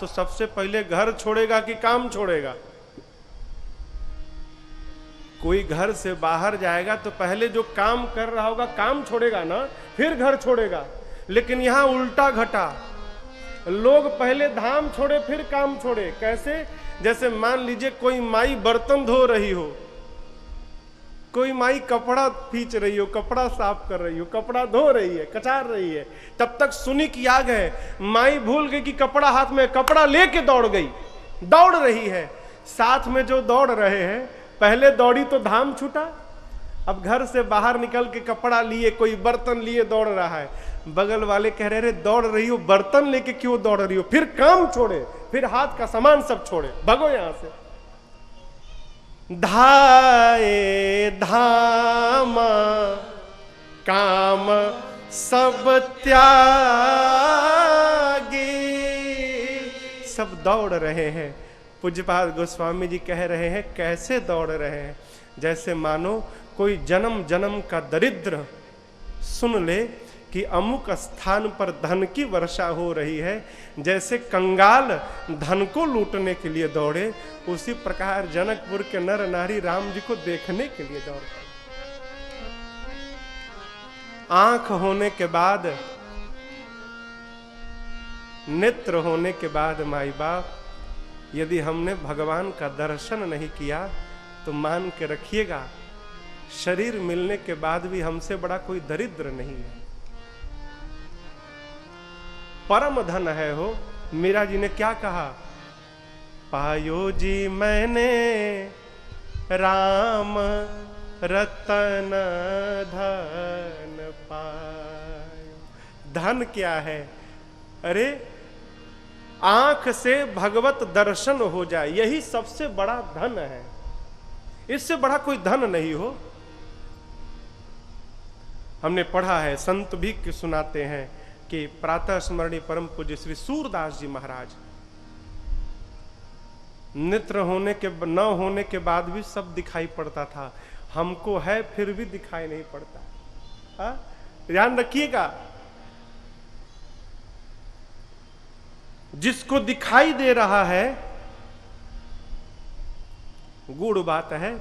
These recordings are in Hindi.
तो सबसे पहले घर छोड़ेगा कि काम छोड़ेगा? कोई घर से बाहर जाएगा तो पहले जो काम कर रहा होगा काम छोड़ेगा ना, फिर घर छोड़ेगा। लेकिन यहां उल्टा घटा, लोग पहले धाम छोड़े फिर काम छोड़े। कैसे? जैसे मान लीजिए कोई माई बर्तन धो रही हो, कोई माई कपड़ा खींच रही हो, कपड़ा साफ कर रही हो, कपड़ा धो रही है, कचार रही है, तब तक सुनी कि आ गए, माई भूल गई कि कपड़ा हाथ में, कपड़ा लेके दौड़ गई, दौड़ रही है। साथ में जो दौड़ रहे हैं, पहले दौड़ी तो धाम छूटा, अब घर से बाहर निकल के कपड़ा लिए, कोई बर्तन लिए दौड़ रहा है। बगल वाले कह रहे रे दौड़ रही हो, बर्तन लेके क्यों दौड़ रही हो? फिर काम छोड़े, फिर हाथ का सामान सब छोड़े, भगो यहां से। धाए धामा काम सब त्यागी, सब दौड़ रहे हैं। पूज्यपाद गोस्वामी जी कह रहे हैं कैसे दौड़ रहे हैं? जैसे मानो कोई जन्म जन्म का दरिद्र सुन ले कि अमुक स्थान पर धन की वर्षा हो रही है, जैसे कंगाल धन को लूटने के लिए दौड़े, उसी प्रकार जनकपुर के नर नारी राम जी को देखने के लिए दौड़ते। आंख होने के बाद, नेत्र होने के बाद माई बाप, यदि हमने भगवान का दर्शन नहीं किया तो मान के रखिएगा शरीर मिलने के बाद भी हमसे बड़ा कोई दरिद्र नहीं है। परम धन है हो। मीरा जी ने क्या कहा? पायो जी मैंने राम रतन धन पायो। धन क्या है? अरे आंख से भगवत दर्शन हो जाए, यही सबसे बड़ा धन है। इससे बड़ा कोई धन नहीं हो। हमने पढ़ा है, संत भी के सुनाते हैं कि प्रातः स्मरणीय परम पूज्य श्री सूरदास जी महाराज, नेत्र होने के न होने के बाद भी सब दिखाई पड़ता था, हमको है फिर भी दिखाई नहीं पड़ता। ध्यान रखिएगा, जिसको दिखाई दे रहा है गूढ़ बात है,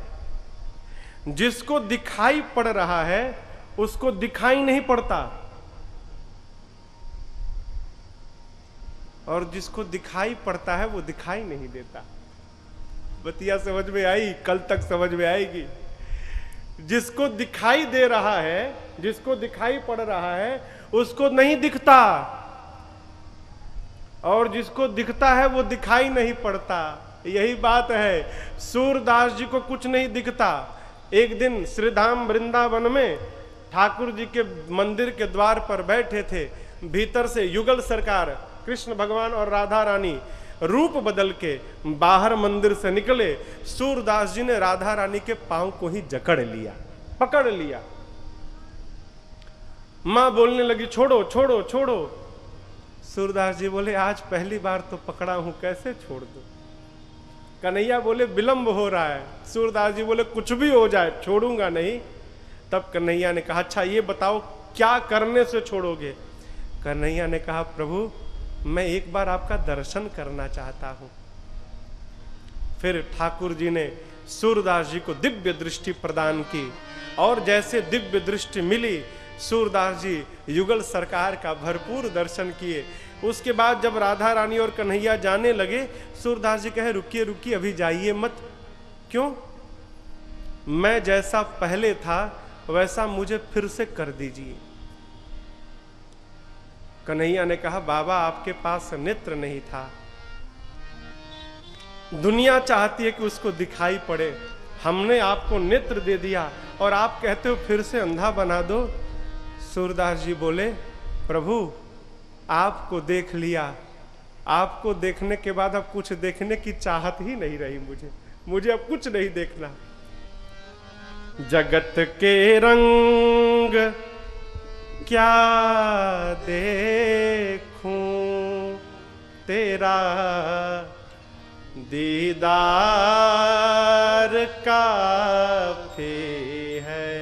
जिसको दिखाई पड़ रहा है उसको दिखाई नहीं पड़ता, और जिसको दिखाई पड़ता है वो दिखाई नहीं देता। बतिया समझ में आई? कल तक समझ में आएगी। जिसको दिखाई दे रहा है, जिसको दिखाई पड़ रहा है उसको नहीं दिखता, और जिसको दिखता है वो दिखाई नहीं पड़ता। यही बात है। सूरदास जी को कुछ नहीं दिखता। एक दिन श्रीधाम वृंदावन में ठाकुर जी के मंदिर के द्वार पर बैठे थे, भीतर से युगल सरकार कृष्ण भगवान और राधा रानी रूप बदल के बाहर मंदिर से निकले। सूरदास जी ने राधा रानी के पांव को ही जकड़ लिया, पकड़ लिया। मां बोलने लगी छोड़ो छोड़ो छोड़ो। सूरदास जी बोले आज पहली बार तो पकड़ा हूं, कैसे छोड़ दूं? कन्हैया बोले विलंब हो रहा है। सूरदास जी बोले कुछ भी हो जाए छोड़ूंगा नहीं। तब कन्हैया ने कहा अच्छा ये बताओ क्या करने से छोड़ोगे? कन्हैया ने कहा प्रभु मैं एक बार आपका दर्शन करना चाहता हूं। फिर ठाकुर जी ने सूरदास जी को दिव्य दृष्टि प्रदान की, और जैसे दिव्य दृष्टि मिली सूरदास जी युगल सरकार का भरपूर दर्शन किए। उसके बाद जब राधा रानी और कन्हैया जाने लगे, सूरदास जी कहे रुकिए रुकिए अभी जाइए मत। क्यों? मैं जैसा पहले था वैसा मुझे फिर से कर दीजिए। कन्हैया ने कहा बाबा आपके पास नेत्र नहीं था, दुनिया चाहती है कि उसको दिखाई पड़े, हमने आपको नेत्र दे दिया और आप कहते हो फिर से अंधा बना दो। सूरदास जी बोले प्रभु आपको देख लिया, आपको देखने के बाद अब कुछ देखने की चाहत ही नहीं रही, मुझे अब कुछ नहीं देखना। जगत के रंग क्या देखूं तेरा दीदार काफी है,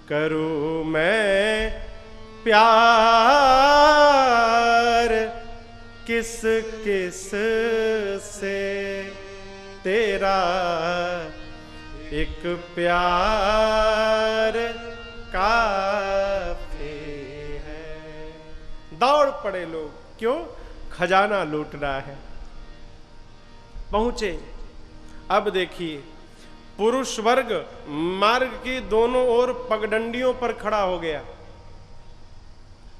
करूं मैं प्यार किस किस से तेरा एक प्यार काफी है। दौड़ पड़े लोग, क्यों? खजाना लूटना है। पहुंचे। अब देखिए, पुरुष वर्ग मार्ग की दोनों ओर पगडंडियों पर खड़ा हो गया।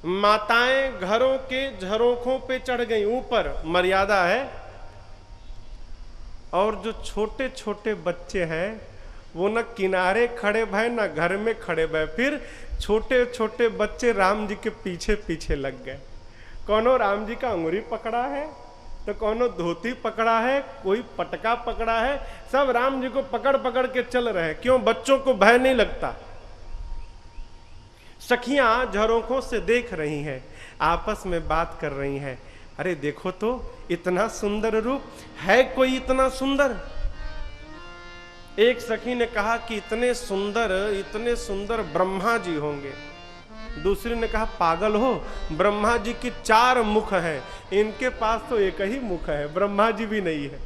माताएं घरों के झरोखों पे चढ़ गई, ऊपर मर्यादा है। और जो छोटे छोटे बच्चे हैं वो न किनारे खड़े भय न घर में खड़े भय, फिर छोटे छोटे बच्चे राम जी के पीछे पीछे लग गए। कौनो राम जी का अंगुरी पकड़ा है, तो कौनो धोती पकड़ा है, कोई पटका पकड़ा है, सब राम जी को पकड़ पकड़ के चल रहे हैं। क्यों? बच्चों को भय नहीं लगता। सखियां झरोखों से देख रही हैं, आपस में बात कर रही हैं। अरे देखो तो, इतना सुंदर रूप है, कोई इतना सुंदर? एक सखी ने कहा कि इतने सुंदर ब्रह्मा जी होंगे। दूसरी ने कहा पागल हो, ब्रह्मा जी की 4 मुख हैं, इनके पास तो एक ही मुख है, ब्रह्मा जी भी नहीं है।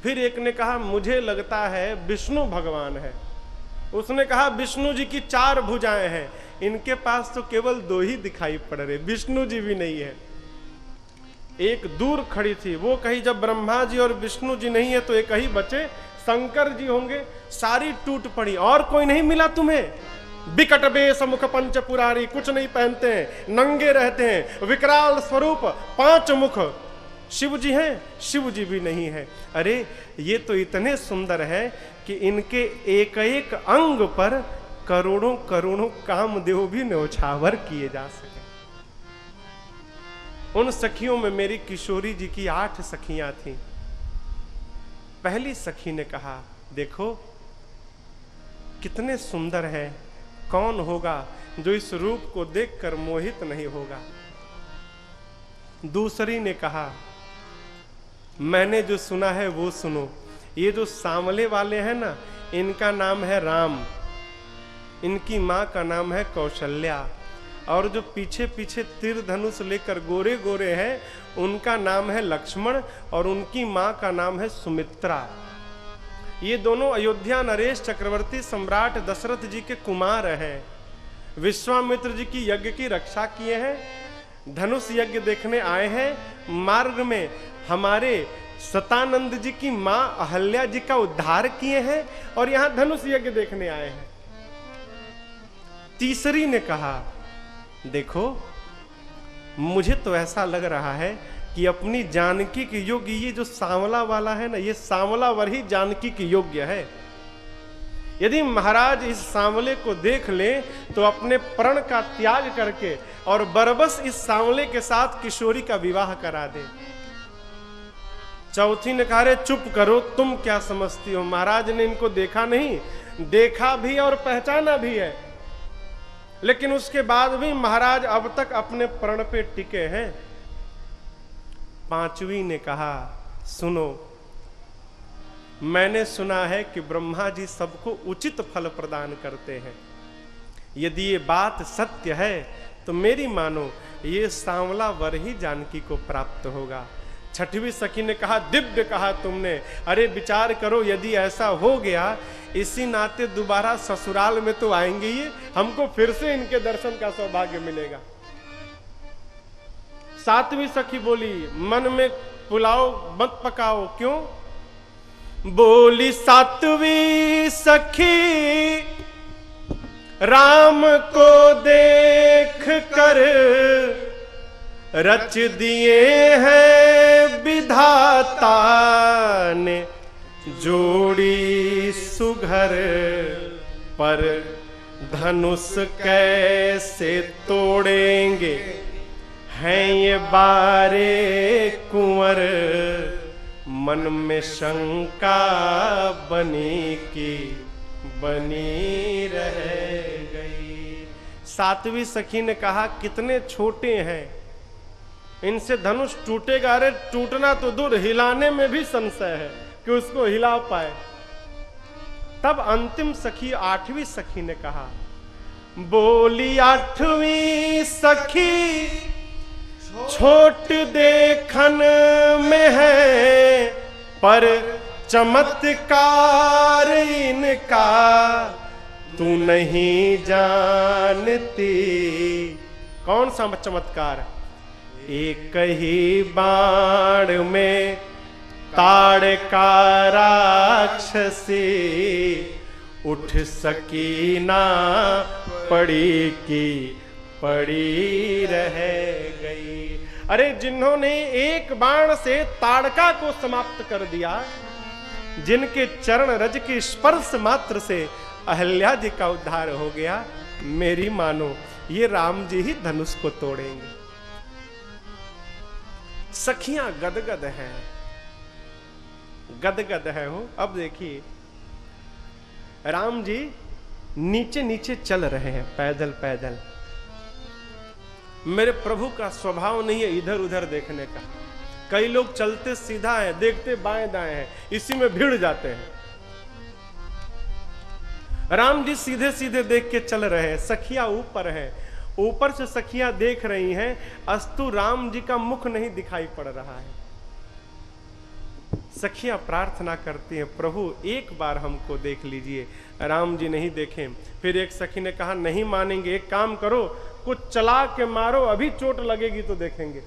फिर एक ने कहा मुझे लगता है विष्णु भगवान है। उसने कहा विष्णु जी की 4 भुजाएं हैं, इनके पास तो केवल 2 ही दिखाई पड़ रहे, विष्णु जी भी नहीं है। एक दूर खड़ी थी, वो कही जब ब्रह्मा जी और विष्णु जी नहीं है तो एक ही बचे, शंकर जी होंगे। सारी टूट पड़ी। और कोई नहीं मिला तुम्हें? बिकट बेश मुख पंच पुरारी, कुछ नहीं पहनते हैं, नंगे रहते हैं, विकराल स्वरूप, 5 मुख। शिव जी हैं? शिव जी भी नहीं है। अरे ये तो इतने सुंदर है कि इनके एक एक अंग पर करोड़ों करोड़ों कामदेव भी न्योछावर किए जा सके। उन सखियों में मेरी किशोरी जी की 8 सखियां थीं। पहली सखी ने कहा देखो कितने सुंदर हैं, कौन होगा जो इस रूप को देखकर मोहित नहीं होगा? दूसरी ने कहा मैंने जो सुना है वो सुनो, ये जो सांवले वाले हैं ना, इनका नाम है राम, इनकी माँ का नाम है कौशल्या, और जो पीछे पीछे तीर धनुष लेकर गोरे गोरे हैं उनका नाम है लक्ष्मण, और उनकी माँ का नाम है सुमित्रा। ये दोनों अयोध्या नरेश चक्रवर्ती सम्राट दशरथ जी के कुमार हैं। विश्वामित्र जी की यज्ञ की रक्षा किए हैं, धनुष यज्ञ देखने आए हैं। मार्ग में हमारे सतानंद जी की मां अहल्या जी का उद्धार किए हैं, और यहां धनुष यज्ञ देखने आए हैं। तीसरी ने कहा देखो मुझे तो ऐसा लग रहा है कि अपनी जानकी के योग्य ये जो सांवला वाला है ना, ये सांवला वर ही जानकी के योग्य है। यदि महाराज इस सांवले को देख ले तो अपने प्रण का त्याग करके और बरबस इस सांवले के साथ किशोरी का विवाह करा दे। चौथी ने कहा रे चुप करो, तुम क्या समझती हो, महाराज ने इनको देखा नहीं, देखा भी और पहचाना भी है, लेकिन उसके बाद भी महाराज अब तक अपने प्रण पे टिके हैं। पांचवी ने कहा सुनो, मैंने सुना है कि ब्रह्मा जी सबको उचित फल प्रदान करते हैं। यदि ये बात सत्य है तो मेरी मानो ये सांवला वर ही जानकी को प्राप्त होगा। छठवीं सखी ने कहा दिव्य कहा तुमने, अरे विचार करो, यदि ऐसा हो गया इसी नाते दोबारा ससुराल में तो आएंगे ये, हमको फिर से इनके दर्शन का सौभाग्य मिलेगा। सातवीं सखी बोली मन में पुलाव मत पकाओ, क्यों? बोली सातवीं सखी राम को देख कर रच दिए हैं विधाता ने जोड़ी सुघर, पर धनुष कैसे तोड़ेंगे हैं ये बारे कुंवर, मन में शंका बनी की बनी रह गई। सातवीं सखी ने कहा कितने छोटे हैं, इनसे धनुष टूटेगा। अरे टूटना तो दूर, हिलाने में भी संशय है कि उसको हिला पाए। तब अंतिम सखी आठवीं सखी ने कहा, बोली आठवीं सखी छोट देखन में है, पर चमत्कार इनका तू नहीं जानती। कौन सा चमत्कार? एक ही बाण में ताड़का राक्षसी, उठ सकी ना पड़ी की पड़ी रह गई। अरे जिन्होंने एक बाण से ताड़का को समाप्त कर दिया, जिनके चरण रज के स्पर्श मात्र से अहल्या जी का उद्धार हो गया, मेरी मानो ये राम जी ही धनुष को तोड़ेंगे। सखियां गदगद हैं, गदगद है हो। अब देखिए राम जी नीचे नीचे चल रहे हैं पैदल पैदल। मेरे प्रभु का स्वभाव नहीं है इधर उधर देखने का। कई लोग चलते सीधा है, देखते बाएं दाएं हैं, इसी में भिड़ जाते हैं। राम जी सीधे सीधे देख के चल रहे हैं। सखियां ऊपर है, ऊपर से सखियां देख रही हैं, अस्तु राम जी का मुख नहीं दिखाई पड़ रहा है। सखियां प्रार्थना करती हैं, प्रभु एक बार हमको देख लीजिए। राम जी नहीं देखें। फिर एक सखी ने कहा नहीं मानेंगे, एक काम करो, कुछ चला के मारो, अभी चोट लगेगी तो देखेंगे।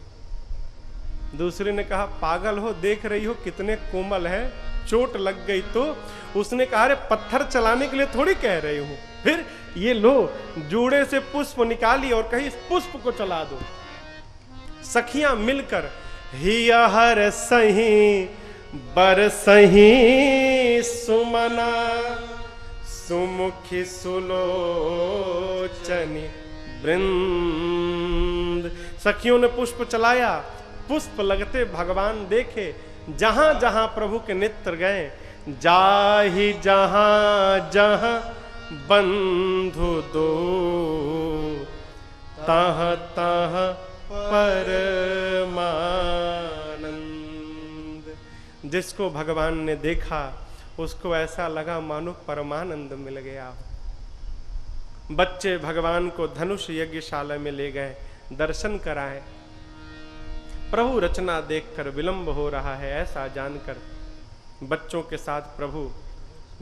दूसरे ने कहा पागल हो, देख रही हो कितने कोमल है, चोट लग गई तो। उसने कहा अरे पत्थर चलाने के लिए थोड़ी कह रही हूं। फिर ये लो जूड़े से पुष्प निकाली और कही इस पुष्प को चला दो। सखियां मिलकर हिया हर सही बर सही सुमना, सुमुखी सुलोचनी वृंद। सखियों ने पुष्प चलाया, पुष्प लगते भगवान देखे। जहां जहां प्रभु के नेत्र गए, जाहि जहां जहां बंधु दो, तह तह परमानंद। जिसको भगवान ने देखा उसको ऐसा लगा मानो परमानंद मिल गया। बच्चे भगवान को धनुष यज्ञशाला में ले गए, दर्शन कराए। प्रभु रचना देखकर विलंब हो रहा है ऐसा जानकर बच्चों के साथ प्रभु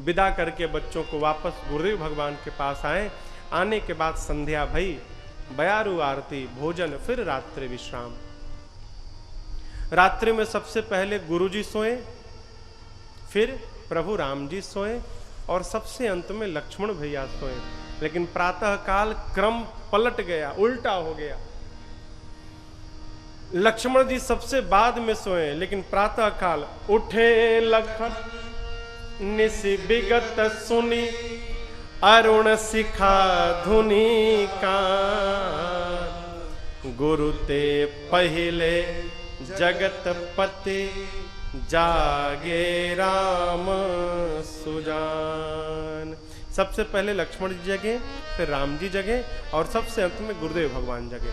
विदा करके बच्चों को वापस गुरुदेव भगवान के पास आए। आने के बाद संध्या भई, बयारू आरती, भोजन, फिर रात्रि विश्राम। रात्रि में सबसे पहले गुरुजी सोए, फिर प्रभु राम जी सोए और सबसे अंत में लक्ष्मण भैया सोए। लेकिन प्रातः काल क्रम पलट गया, उल्टा हो गया। लक्ष्मण जी सबसे बाद में सोए, लेकिन प्रातः काल उठे लखन निसि विगत सुनी, अरुण शिखा धुनी का, गुरु ते पहिले जगत पति, जागे राम सुजान। सबसे पहले लक्ष्मण जी जगे, फिर राम जी जगे और सबसे अंत में गुरुदेव भगवान जगे।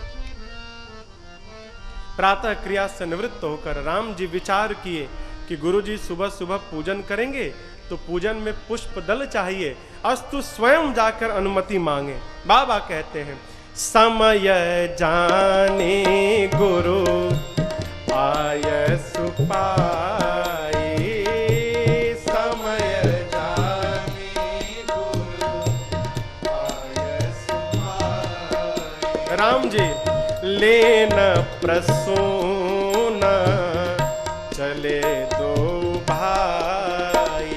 प्रातः क्रिया से निवृत्त होकर राम जी विचार किए कि गुरु जी सुबह सुबह पूजन करेंगे तो पूजन में पुष्प दल चाहिए, अस्तु स्वयं जाकर अनुमति मांगे। बाबा कहते हैं समय जाने गुरु आय सुपाई, समय जाने गुरु आय सुपाई। राम जी लेन प्रसून चले दो भाई,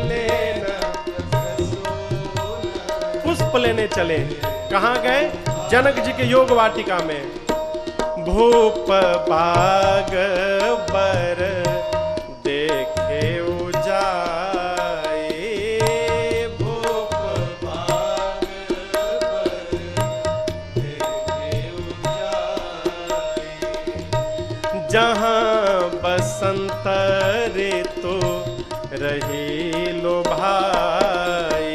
लेन पुष्प लेने चले। कहाँ गए? जनक जी के योग वाटिका में। भूप बाग बर देखे उजाए, भूप बाग बर देखे उजाए। जहाँ बसंत ऋतु रही लो भाई,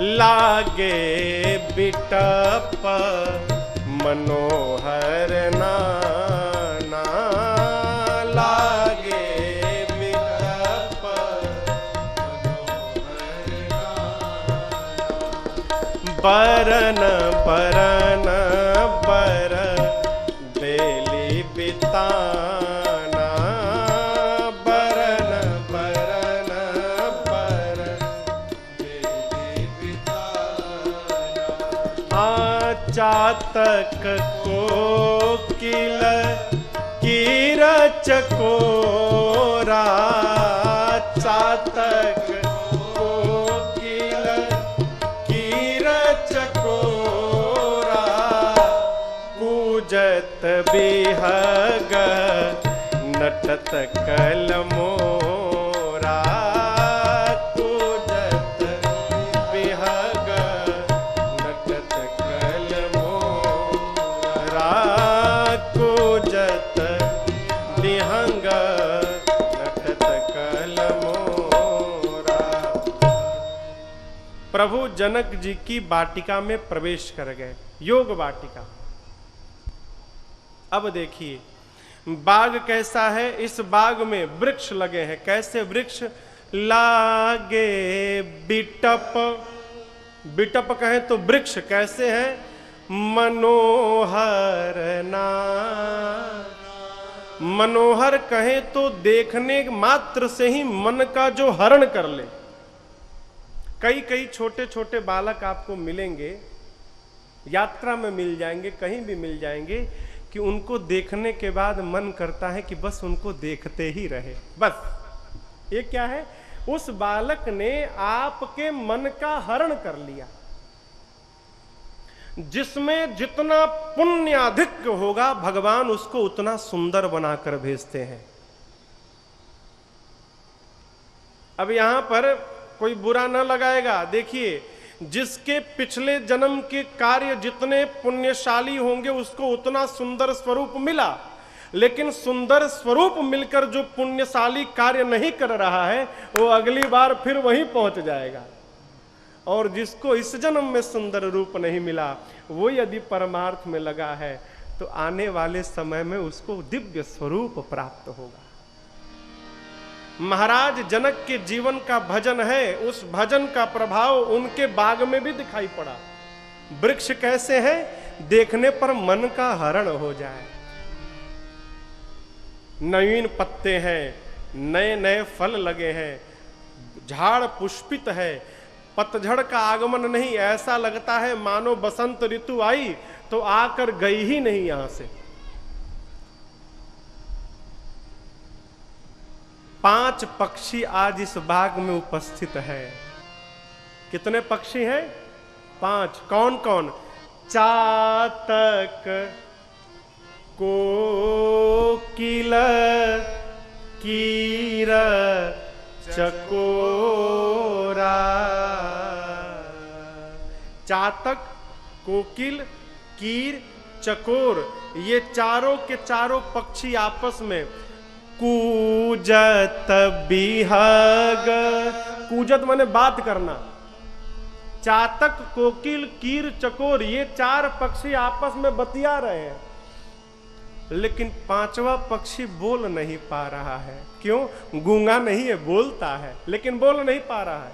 लागे बिटप मनोहर नाना, लागे बिटप बरन बरन बर बेली बिताना, बरन बरन बर बेली बिताना। चातक कोकिल कीर चकोरा, चातक कोकिल कीर चकोरा, कूजत बिहग नटत कलमोरा, कूजत बिहग नटत कलमोरा, कूजत बिहंग नटत कलमोरा। प्रभु जनक जी की वाटिका में प्रवेश कर गए, योग वाटिका। अब देखिए बाग कैसा है, इस बाग में वृक्ष लगे हैं। कैसे वृक्ष? लागे बिटप, बिटप कहें तो वृक्ष कैसे हैं? मनोहर ना, मनोहर कहें तो देखने मात्र से ही मन का जो हरण कर ले। कई कई छोटे छोटे बालक आपको मिलेंगे, यात्रा में मिल जाएंगे, कहीं भी मिल जाएंगे, कि उनको देखने के बाद मन करता है कि बस उनको देखते ही रहे। बस ये क्या है? उस बालक ने आपके मन का हरण कर लिया। जिसमें जितना पुण्य अधिक होगा भगवान उसको उतना सुंदर बनाकर भेजते हैं। अब यहां पर कोई बुरा न लगाएगा। देखिए, जिसके पिछले जन्म के कार्य जितने पुण्यशाली होंगे उसको उतना सुंदर स्वरूप मिला, लेकिन सुंदर स्वरूप मिलकर जो पुण्यशाली कार्य नहीं कर रहा है वो अगली बार फिर वहीं पहुंच जाएगा। और जिसको इस जन्म में सुंदर रूप नहीं मिला वो यदि परमार्थ में लगा है तो आने वाले समय में उसको दिव्य स्वरूप प्राप्त होगा। महाराज जनक के जीवन का भजन है, उस भजन का प्रभाव उनके बाग में भी दिखाई पड़ा। वृक्ष कैसे है? देखने पर मन का हरण हो जाए। नवीन पत्ते हैं, नए नए फल लगे हैं, झाड़ पुष्पित है, पतझड़ का आगमन नहीं, ऐसा लगता है मानो बसंत ऋतु आई तो आकर गई ही नहीं यहां से। 5 पक्षी आज इस बाग में उपस्थित है। कितने पक्षी हैं? 5। कौन कौन? चातक, कोकिल, कीर, चकोरा। चातक, कोकिल, कीर, चकोर, ये चारों के चारों पक्षी आपस में कूजत बिहग। कूजत माने बात करना। चातक, कोकिल, कीर, चकोर, ये 4 पक्षी आपस में बतिया रहे हैं, लेकिन 5वां पक्षी बोल नहीं पा रहा है। क्यों? गूंगा नहीं है, बोलता है लेकिन बोल नहीं पा रहा है।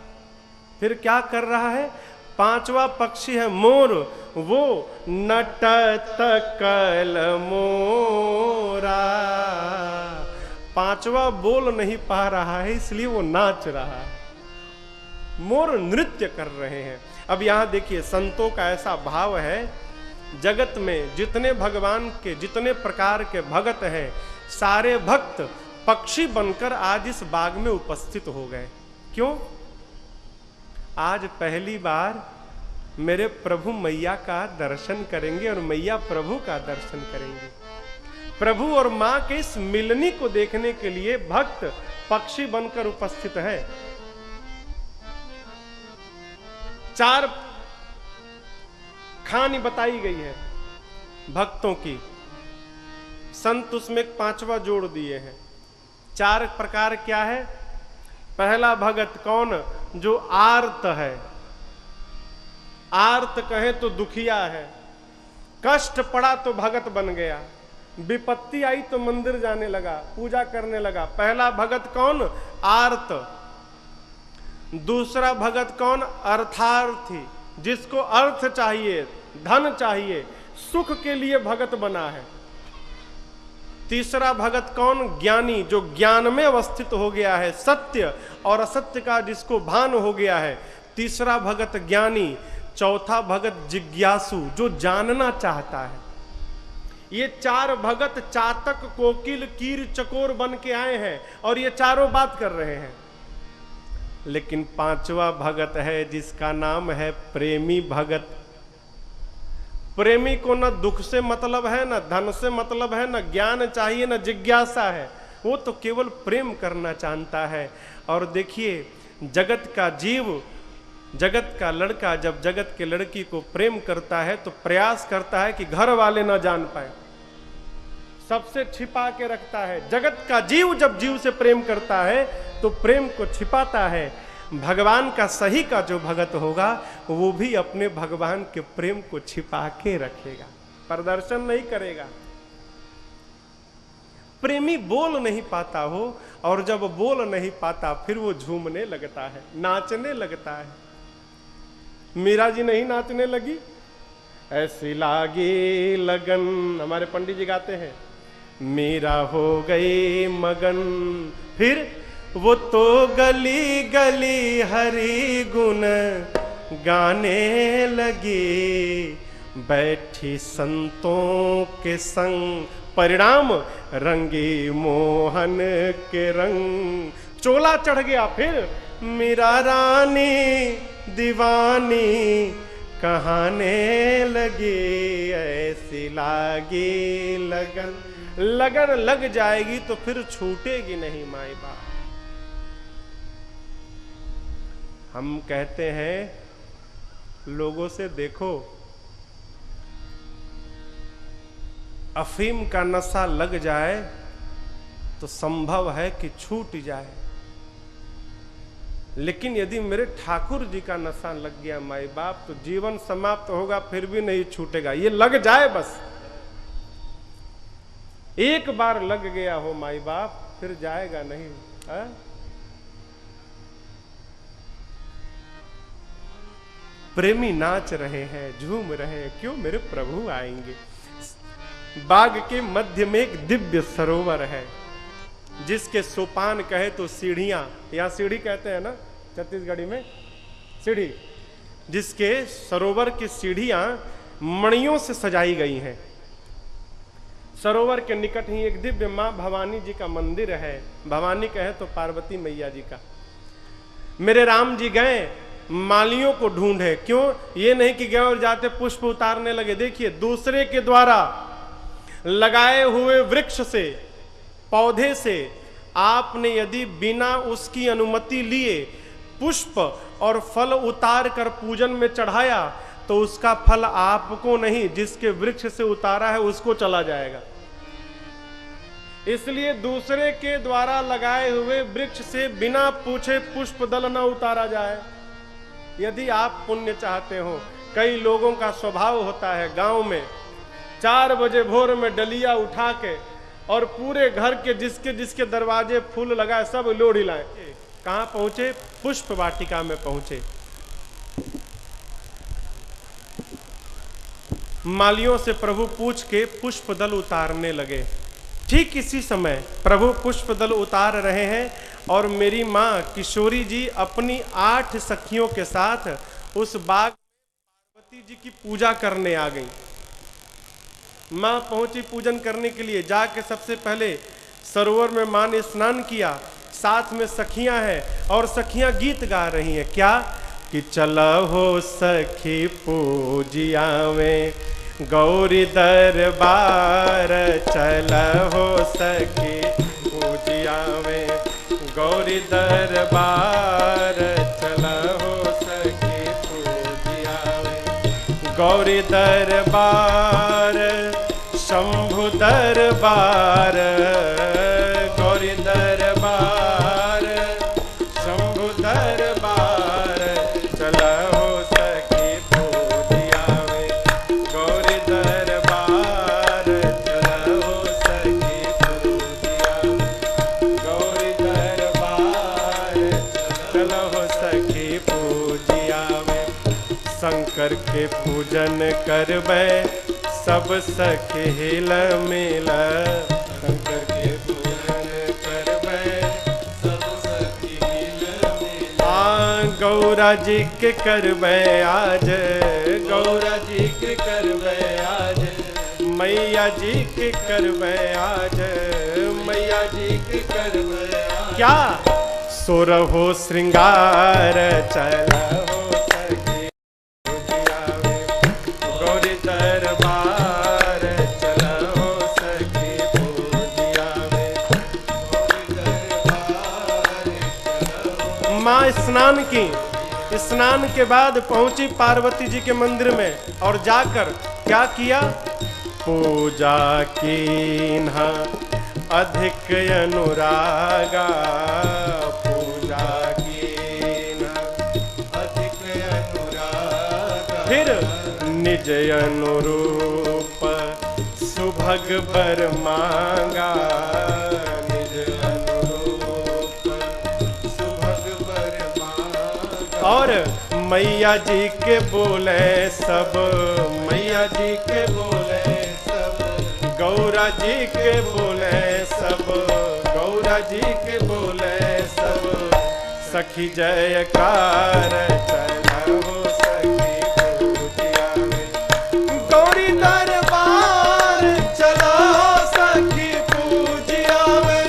फिर क्या कर रहा है? 5वां पक्षी है मोर, वो नटत कल मोरा। 5वां बोल नहीं पा रहा है इसलिए वो नाच रहा है। मोर नृत्य कर रहे हैं। अब यहां देखिए, संतों का ऐसा भाव है, जगत में जितने भगवान के जितने प्रकार के भक्त हैं, सारे भक्त पक्षी बनकर आज इस बाग में उपस्थित हो गए। क्यों? आज पहली बार मेरे प्रभु मैया का दर्शन करेंगे और मैया प्रभु का दर्शन करेंगे। प्रभु और मां के इस मिलनी को देखने के लिए भक्त पक्षी बनकर उपस्थित है। 4 खानी बताई गई है भक्तों की, संत उसमें 5वां जोड़ दिए हैं। 4 प्रकार क्या है? पहला भगत कौन? जो आर्त है। आर्त कहे तो दुखिया है, कष्ट पड़ा तो भगत बन गया, विपत्ति आई तो मंदिर जाने लगा, पूजा करने लगा। पहला भगत कौन? आर्त। दूसरा भगत कौन? अर्थार्थी। जिसको अर्थ चाहिए, धन चाहिए, सुख के लिए भगत बना है। तीसरा भगत कौन? ज्ञानी, जो ज्ञान में अवस्थित हो गया है, सत्य और असत्य का जिसको भान हो गया है। तीसरा भगत ज्ञानी। चौथा भगत जिज्ञासु, जो जानना चाहता है। ये चार भगत चातक, कोकिल, कीर, चकोर बन के आए हैं और ये चारों बात कर रहे हैं। लेकिन पांचवा भगत है जिसका नाम है प्रेमी भगत। प्रेमी को न दुख से मतलब है, न धन से मतलब है, न ज्ञान चाहिए, न जिज्ञासा है। वो तो केवल प्रेम करना जानता है। और देखिए, जगत का जीव, जगत का लड़का जब जगत के लड़की को प्रेम करता है तो प्रयास करता है कि घर वाले न जान पाए, सबसे छिपा के रखता है। जगत का जीव जब जीव से प्रेम करता है तो प्रेम को छिपाता है। भगवान का सही का जो भगत होगा वो भी अपने भगवान के प्रेम को छिपा के रखेगा, प्रदर्शन नहीं करेगा। प्रेमी बोल नहीं पाता हो, और जब बोल नहीं पाता फिर वो झूमने लगता है, नाचने लगता है। मीरा जी नहीं नाचने लगी? ऐसी लागी लगन, हमारे पंडित जी गाते हैं, मीरा हो गई मगन। फिर वो तो गली गली हरि गुण गाने लगी, बैठी संतों के संग, परिणाम रंगी मोहन के रंग। चोला चढ़ गया। फिर मीरा रानी दीवानी कहाने लगी, ऐसी लागी लगन। लगन लग जाएगी तो फिर छूटेगी नहीं माई बाप। हम कहते हैं लोगों से, देखो अफीम का नशा लग जाए तो संभव है कि छूट जाए, लेकिन यदि मेरे ठाकुर जी का नशा लग गया माई बाप तो जीवन समाप्त होगा फिर भी नहीं छूटेगा। ये लग जाए बस, एक बार लग गया हो माई बाप फिर जाएगा नहीं। है? प्रेमी नाच रहे हैं, झूम रहे हैं, क्यों? मेरे प्रभु आएंगे। बाग के मध्य में एक दिव्य सरोवर है जिसके सोपान कहे तो सीढ़ियां, यहां सीढ़ी कहते हैं ना छत्तीसगढ़ी में, सीढ़ी, जिसके सरोवर की सीढ़ियां मणियों से सजाई गई हैं। सरोवर के निकट ही एक दिव्य मां भवानी जी का मंदिर है। भवानी कहे तो पार्वती मैया जी का। मेरे राम जी गए मालियों को ढूंढे, क्यों? ये नहीं कि गए और जाते पुष्प उतारने लगे। देखिए, दूसरे के द्वारा लगाए हुए वृक्ष से, पौधे से आपने यदि बिना उसकी अनुमति लिए पुष्प और फल उतार कर पूजन में चढ़ाया तो उसका फल आपको नहीं, जिसके वृक्ष से उतारा है उसको चला जाएगा। इसलिए दूसरे के द्वारा लगाए हुए वृक्ष से बिना पूछे पुष्प दल न उतारा जाए। यदि आप पुण्य चाहते हो, कई लोगों का स्वभाव होता है गांव में 4 बजे भोर में डलिया उठा के और पूरे घर के जिसके जिसके दरवाजे फूल लगाए सब लोढ़ी लाए। कहां पहुंचे? पुष्प वाटिका में पहुंचे। मालियों से प्रभु पूछ के पुष्प दल उतारने लगे। ठीक इसी समय प्रभु पुष्प दल उतार रहे हैं और मेरी माँ किशोरी जी अपनी 8 सखियों के साथ उस बाग में पार्वती जी की पूजा करने आ गई। माँ पहुंची पूजन करने के लिए। जाके सबसे पहले सरोवर में माँ ने स्नान किया, साथ में सखियां हैं और सखियां गीत गा रही हैं। क्या कि चला हो सखी पूजिया में गौरी दरबार, चला हो सखी पूजिया में गौरी दरबार, चला हो सखी पूजिया में गौरी दरबार, शंभु दरबार, गौरी दरबार, शंभु दरबार, चला हो सखी पूजिया में गौरी दरबार, चला हो सखी पूजिया में गौरी दरबार, चला हो सखी पूजिया में। शंकर के पूजन करबै सब सखी हिल मिल। शंकर के पूजन करबै सब सखी हिल मिल। गौरा जी के करबै आज, गौरा जी के करबै आज, मैया जी के करबै आज, मैया जी के करबै आज। क्या सोरहो श्रृंगार चलहो सखी पूजियावे, गौरी दरबार चलहो सखी पूजियावे, गौरी दरबार चलहो। माँ स्नान की, स्नान के बाद पहुंची पार्वती जी के मंदिर में और जाकर क्या किया? पूजा कीन्हा अधिक अनुरागा, पूजा कीन्हा अधिक अनुरागा। फिर निज अनुरूप सुभग बर मांगा, निज अनुरूप सुभग बर मांगा। और मैया जी के बोले सब, मैया जी के बोले गौरा जी के बोले सब, गौरा जी के बोले सब। सखी जयकार चलहो सखी पूजियावे, गौरी दरबार चलहो सखी पूजियावे,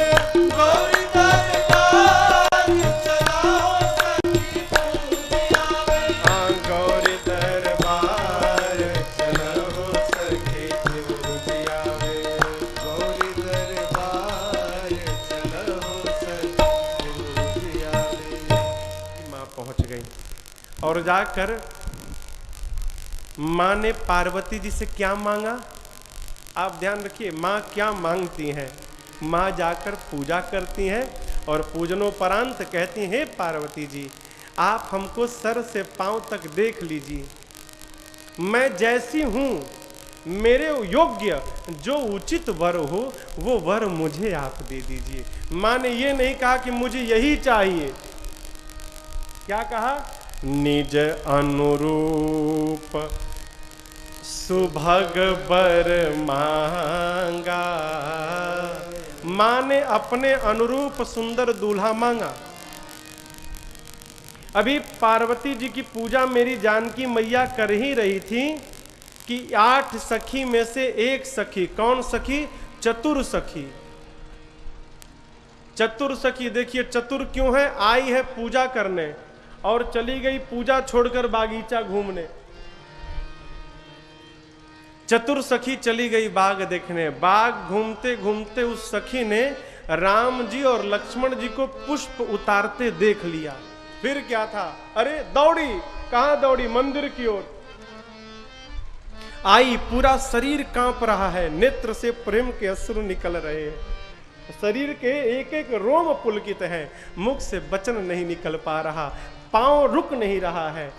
गौरी दरबार चलहो सखी पूजियावे। हाँ गौरी दरबार चलहो सखी पूजियावे, और जाकर माँ ने पार्वती जी से क्या मांगा? आप ध्यान रखिए, माँ क्या मांगती हैं। माँ जाकर पूजा करती हैं और पूजनोपरांत कहती हैं, पार्वती जी आप हमको सर से पांव तक देख लीजिए, मैं जैसी हूँ, मेरे योग्य जो उचित वर हो वो वर मुझे आप दे दीजिए। माँ ने ये नहीं कहा कि मुझे यही चाहिए, क्या कहा? निज अनुरूप सुभग बर मांगा। माँ ने अपने अनुरूप सुंदर दूल्हा मांगा। अभी पार्वती जी की पूजा मेरी जानकी मैया कर ही रही थी कि 8 सखी में से एक सखी, कौन सखी? चतुर सखी। चतुर सखी, देखिए चतुर क्यों है? आई है पूजा करने और चली गई पूजा छोड़कर बागीचा घूमने। चतुर सखी चली गई बाग देखने। बाग घूमते घूमते उस सखी ने राम जी और लक्ष्मण जी को पुष्प उतारते देख लिया। फिर क्या था? अरे दौड़ी, कहां दौड़ी? मंदिर की ओर आई। पूरा शरीर कांप रहा है, नेत्र से प्रेम के अश्रु निकल रहे हैं, शरीर के एक एक रोम पुलकित है, मुख से वचन नहीं निकल पा रहा, पांव रुक नहीं रहा है।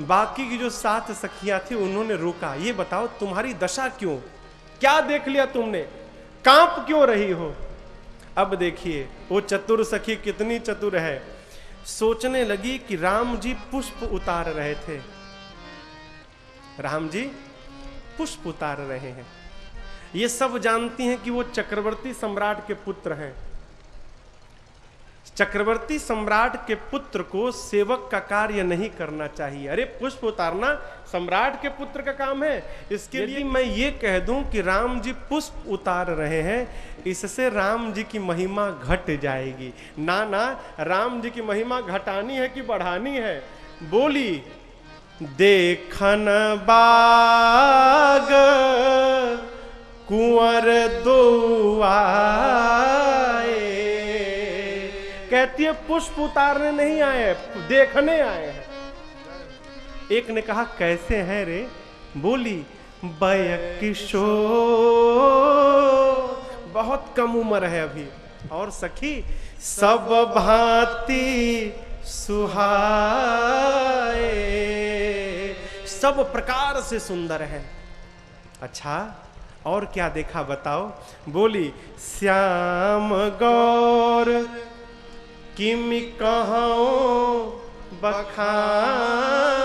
बाकी की जो 7 सखियां थी उन्होंने रोका, ये बताओ तुम्हारी दशा क्यों? क्या देख लिया तुमने? कांप क्यों रही हो? अब देखिए वो चतुर सखी कितनी चतुर है। सोचने लगी कि राम जी पुष्प उतार रहे थे, राम जी पुष्प उतार रहे हैं। ये सब जानती हैं कि वो चक्रवर्ती सम्राट के पुत्र हैं। चक्रवर्ती सम्राट के पुत्र को सेवक का कार्य नहीं करना चाहिए। अरे पुष्प उतारना सम्राट के पुत्र का काम है। इसके लिए मैं ये कह दूं कि राम जी पुष्प उतार रहे हैं, इससे राम जी की महिमा घट जाएगी। ना ना, राम जी की महिमा घटानी है कि बढ़ानी है? बोली देखन बाग कुंवर दो आए। कहती है पुष्प उतारने नहीं आए, देखने आए हैं। एक ने कहा कैसे हैं रे? बोली बय किशोर, बहुत कम उम्र है अभी। और सखी सब भांति सुहाए, सब प्रकार से सुंदर है। अच्छा और क्या देखा बताओ? बोली श्याम गौर किमि कहूं बखान।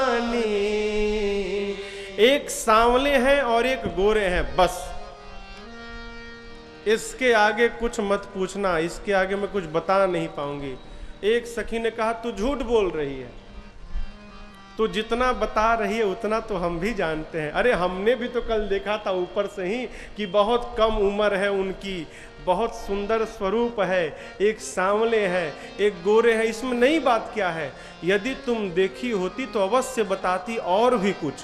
एक सांवले हैं और एक गोरे हैं, बस इसके आगे कुछ मत पूछना, इसके आगे मैं कुछ बता नहीं पाऊंगी। एक सखी ने कहा तू झूठ बोल रही है, तो जितना बता रही है उतना तो हम भी जानते हैं। अरे हमने भी तो कल देखा था ऊपर से ही कि बहुत कम उम्र है उनकी, बहुत सुंदर स्वरूप है, एक सांवले हैं एक गोरे हैं, इसमें नई बात क्या है? यदि तुम देखी होती तो अवश्य बताती और भी कुछ।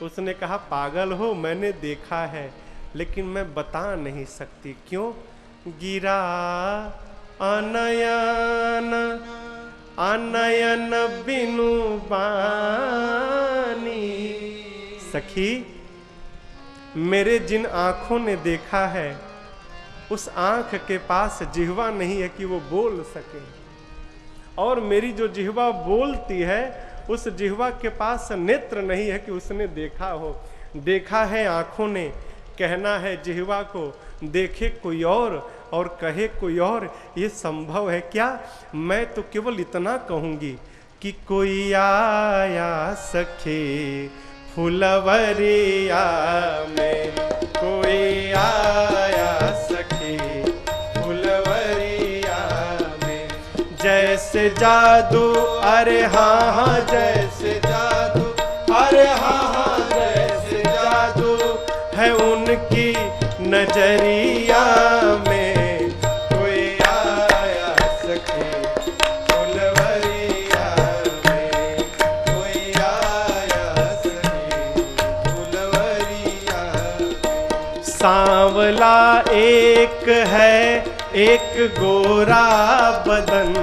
उसने कहा पागल हो, मैंने देखा है लेकिन मैं बता नहीं सकती। क्यों? गिरा अनयन अनयन बिनु बानी। सखी, मेरे जिन आंखों ने देखा है उस आंख के पास जिह्वा नहीं है कि वो बोल सके, और मेरी जो जिह्वा बोलती है उस जिह्वा के पास नेत्र नहीं है कि उसने देखा हो। देखा है आंखों ने, कहना है जिह्वा को देखे कोई और कहे कोई और, ये संभव है क्या? मैं तो केवल इतना कहूंगी कि कोई आया सखे फुलवरिया में, कोई आया सखे फुलवरिया में, जैसे जादू, अरे हाँ हाँ जैसे जादू, अरे हाँ हाँ जैसे जादू है उनकी नजरिया में, कोई आया सखे फुलवरिया में, कोई आया सखे फुलवरिया में। सांवला एक है एक गोरा बदन,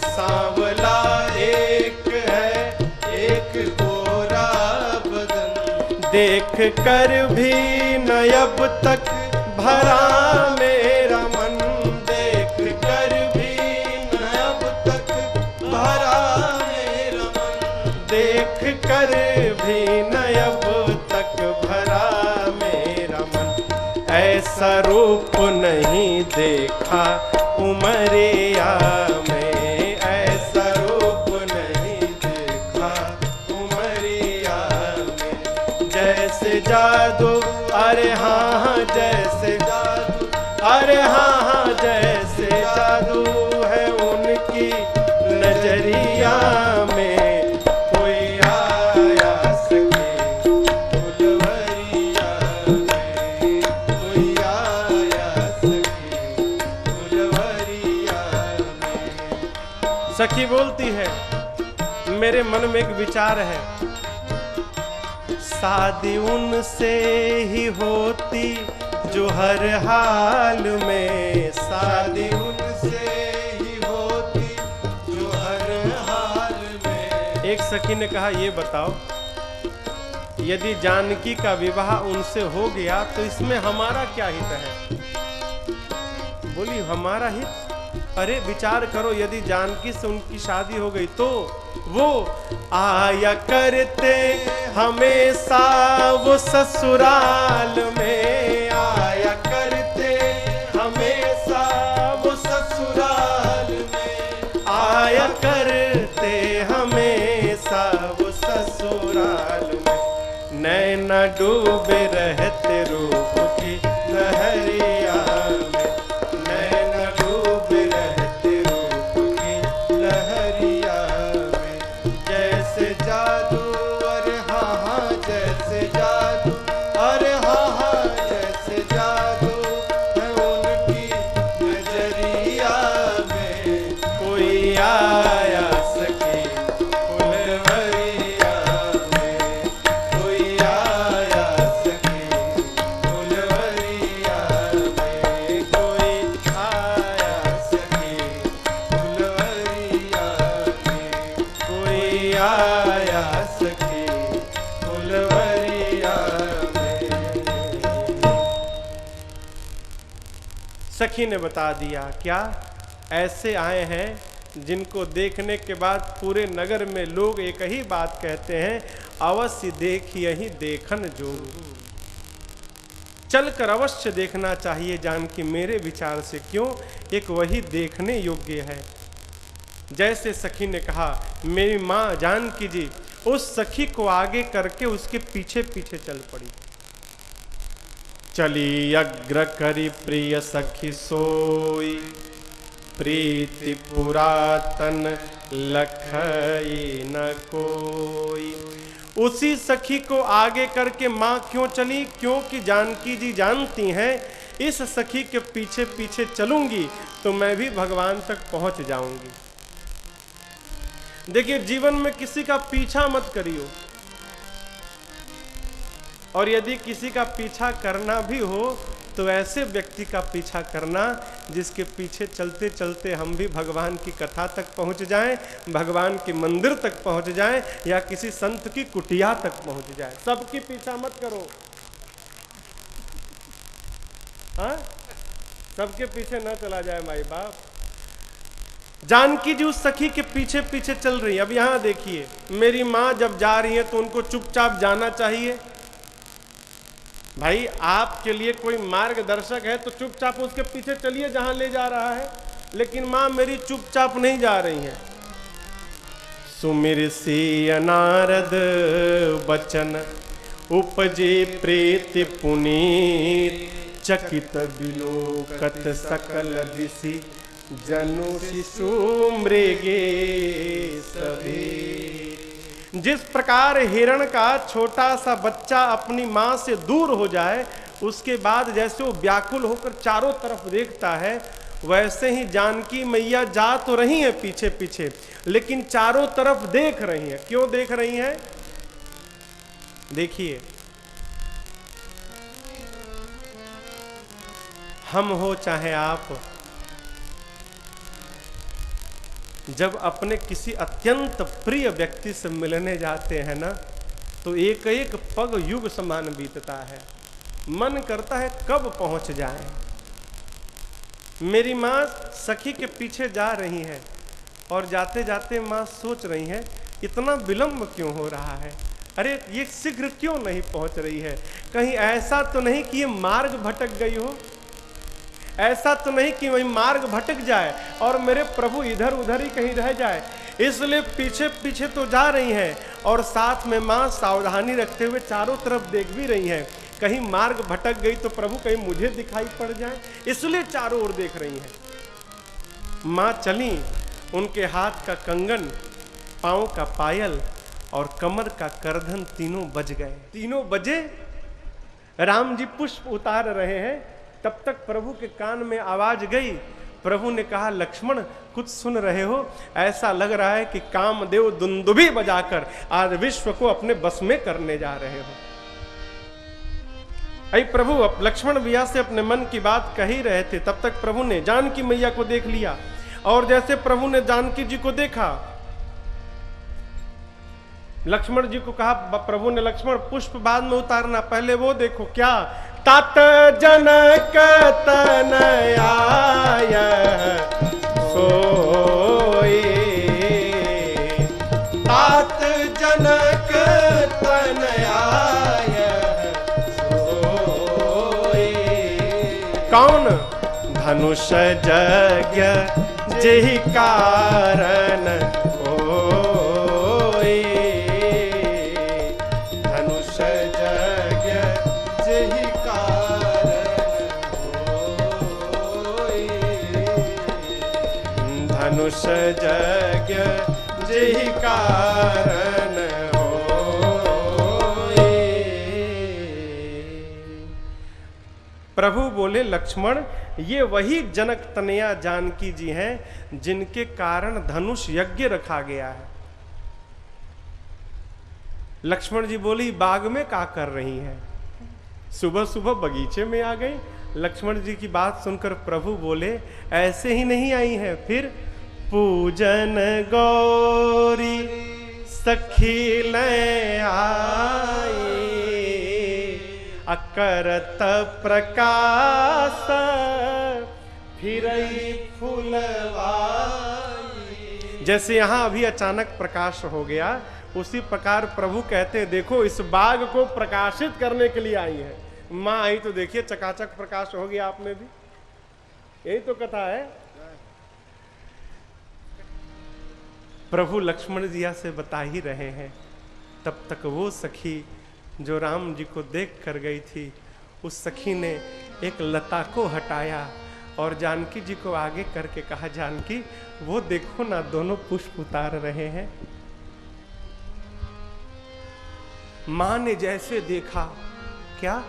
सांवला एक है एक गोरा बदन, देख कर भी न अब तक भरा मेरा मन, देख कर भी न अब तक भरा मेरा मन, देख कर भी न अब तक भरा मेरा मन। ऐसा रूप नहीं देखा उमरिया में, ऐसा रूप नहीं देखा उमरिया में, जैसे जादू, अरे हाँ हाँ जैसे जादू, अरे हाँ हाँ जैसे जादू है उनकी नजरिया में, कोई आया सके फुलवरिया में, कोई आया सके फुलवरिया में। सखी बोलती है मेरे मन में एक विचार है, शादी उनसे ही होती जो हर हाल में, शादी उनसे ही होती जो हर हाल में। एक सखी ने कहा ये बताओ, यदि जानकी का विवाह उनसे हो गया तो इसमें हमारा क्या हित है? बोली हमारा हित? अरे विचार करो, यदि जानकी से उनकी शादी हो गई तो वो आया करते हमेशा वो ससुराल में, आया करते हमेशा वो ससुराल में, आया करते हमेशा वो ससुराल में, नैना डूबे रहते रूप की लहरिया में, नैना डूबे रहते रूप की लहरिया में, जैसे जादू, अरे हाँ हाँ जैसे जादू, अरे हाँ हाँ जैसे जादू है उनकी नजरिया में, कोई आया सके फुलवरिया में, कोई आया सके फुलवरिया में, कोई आया सके फुलवरिया में, कोई आया सके फुलवरिया में। सखी ने बता दिया क्या? ऐसे आए हैं जिनको देखने के बाद पूरे नगर में लोग एक ही बात कहते हैं, अवश्य देखिए ही देखन जोग। चलकर अवश्य देखना चाहिए जानकी मेरे विचार से, क्यों? एक वही देखने योग्य है। जैसे सखी ने कहा मेरी माँ जानकी जी उस सखी को आगे करके उसके पीछे पीछे चल पड़ी। चली अग्र करी प्रिय सखी सोई, प्रीति पुरातन लखई न कोई। उसी सखी को आगे करके माँ क्यों चली? क्योंकि जानकी जी जानती हैं इस सखी के पीछे पीछे चलूंगी तो मैं भी भगवान तक पहुंच जाऊंगी। देखिए, जीवन में किसी का पीछा मत करियो, और यदि किसी का पीछा करना भी हो तो ऐसे व्यक्ति का पीछा करना जिसके पीछे चलते चलते हम भी भगवान की कथा तक पहुंच जाएं, भगवान के मंदिर तक पहुंच जाएं, या किसी संत की कुटिया तक पहुंच जाएं। सबकी पीछा मत करो, हाँ, सबके पीछे ना चला जाए माई बाप। जानकी जी उस सखी के पीछे पीछे चल रही है। अब यहां देखिए, मेरी मां जब जा रही है तो उनको चुपचाप जाना चाहिए। भाई, आपके लिए कोई मार्गदर्शक है तो चुपचाप उसके पीछे चलिए जहां ले जा रहा है, लेकिन मां मेरी चुपचाप नहीं जा रही है। सुमिर सी नारद बचन उपजे प्रीति पुनीत, चकित बिलोकत सकल दिशि जनु शिशु मृगे सभी। जिस प्रकार हिरण का छोटा सा बच्चा अपनी माँ से दूर हो जाए, उसके बाद जैसे वो व्याकुल होकर चारों तरफ देखता है, वैसे ही जानकी मैया जा तो रही हैं पीछे पीछे, लेकिन चारों तरफ देख रही हैं। क्यों देख रही हैं? देखिए, हम हो चाहे आप, जब अपने किसी अत्यंत प्रिय व्यक्ति से मिलने जाते हैं ना, तो एक एक पग युग समान बीतता है। मन करता है कब पहुंच जाएं। मेरी माँ सखी के पीछे जा रही है और जाते जाते माँ सोच रही है इतना विलंब क्यों हो रहा है, अरे ये शीघ्र क्यों नहीं पहुंच रही है, कहीं ऐसा तो नहीं कि ये मार्ग भटक गई हो, ऐसा तो नहीं कि वही मार्ग भटक जाए और मेरे प्रभु इधर उधर ही कहीं रह जाए। इसलिए पीछे पीछे तो जा रही हैं और साथ में माँ सावधानी रखते हुए चारों तरफ देख भी रही हैं, कहीं मार्ग भटक गई तो प्रभु कहीं मुझे दिखाई पड़ जाए, इसलिए चारों ओर देख रही हैं। माँ चली, उनके हाथ का कंगन, पांव का पायल और कमर का करधन तीनों बज गए। तीनों बजे, राम जी पुष्प उतार रहे हैं, तब तक प्रभु के कान में आवाज गई। प्रभु ने कहा, लक्ष्मण कुछ सुन रहे हो? ऐसा लग रहा है कि कामदेव दुंदुभी बजाकर आज विश्व को अपने बस में करने जा रहे हो। अरे प्रभु अब लक्ष्मण भैया से अपने मन की बात कह ही रहे थे, तब तक प्रभु ने जानकी मैया को देख लिया। और जैसे प्रभु ने जानकी जी को देखा, लक्ष्मण जी को कहा, प्रभु ने लक्ष्मण पुष्प बाद में उतारना, पहले वो देखो। क्या? तात जनक तनयाय सोई, तात जनक तनयाय सोई। कौन? धनुष यज्ञ जेहि कारण होई, धनुष यज्ञ जेहि धनुष यज्ञ जेहि कारण होई। प्रभु बोले, लक्ष्मण ये वही जनक तनया जानकी जी हैं जिनके कारण धनुष यज्ञ रखा गया है। लक्ष्मण जी बोली, बाग में क्या कर रही हैं? सुबह सुबह बगीचे में आ गई। लक्ष्मण जी की बात सुनकर प्रभु बोले, ऐसे ही नहीं आई हैं, फिर पूजन गौरी सखी ले आई, अकरत प्रकाश फिरई फुलवाई। जैसे यहां अभी अचानक प्रकाश हो गया, उसी प्रकार प्रभु कहते हैं, देखो इस बाग को प्रकाशित करने के लिए आई है। माँ आई तो देखिए चकाचक प्रकाश हो गया आप में भी। यही तो कथा है। प्रभु लक्ष्मण जी से बता ही रहे हैं। तब तक वो सखी जो राम जी को देख कर गई थी, उस सखी ने एक लता को हटाया और जानकी जी को आगे करके कहा, जानकी वो देखो ना, दोनों पुष्प उतार रहे हैं। मां ने जैसे देखा, क्या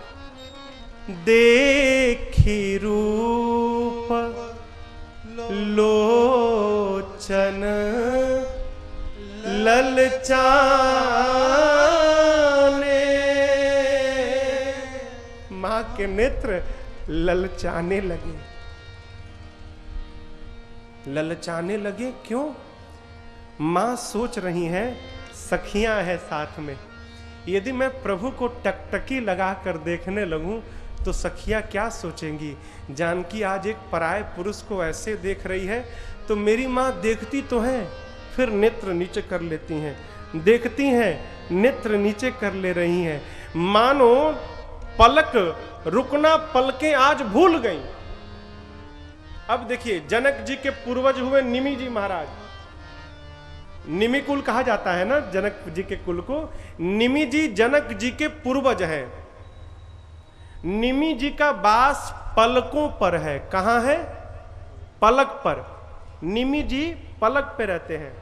देखी रूप लोचन ललचाने, मां के नेत्र ललचाने लगे। ललचाने लगे क्यों? मां सोच रही हैं, सखियां हैं साथ में, यदि मैं प्रभु को टकटकी लगाकर देखने लगूं तो सखियां क्या सोचेंगी? जानकी आज एक पराये पुरुष को ऐसे देख रही है, तो मेरी माँ देखती तो है, फिर नेत्र नीचे कर लेती हैं, देखती हैं नेत्र नीचे कर ले रही हैं, मानो पलक रुकना पलकें आज भूल गई। अब देखिए, जनक जी के पूर्वज हुए निमि जी महाराज, निमि कुल कहा जाता है ना जनक जी के कुल को। निमि जी जनक जी के पूर्वज हैं। निमि जी का वास पलकों पर है। कहां है? पलक पर। निमि जी पलक पे रहते हैं।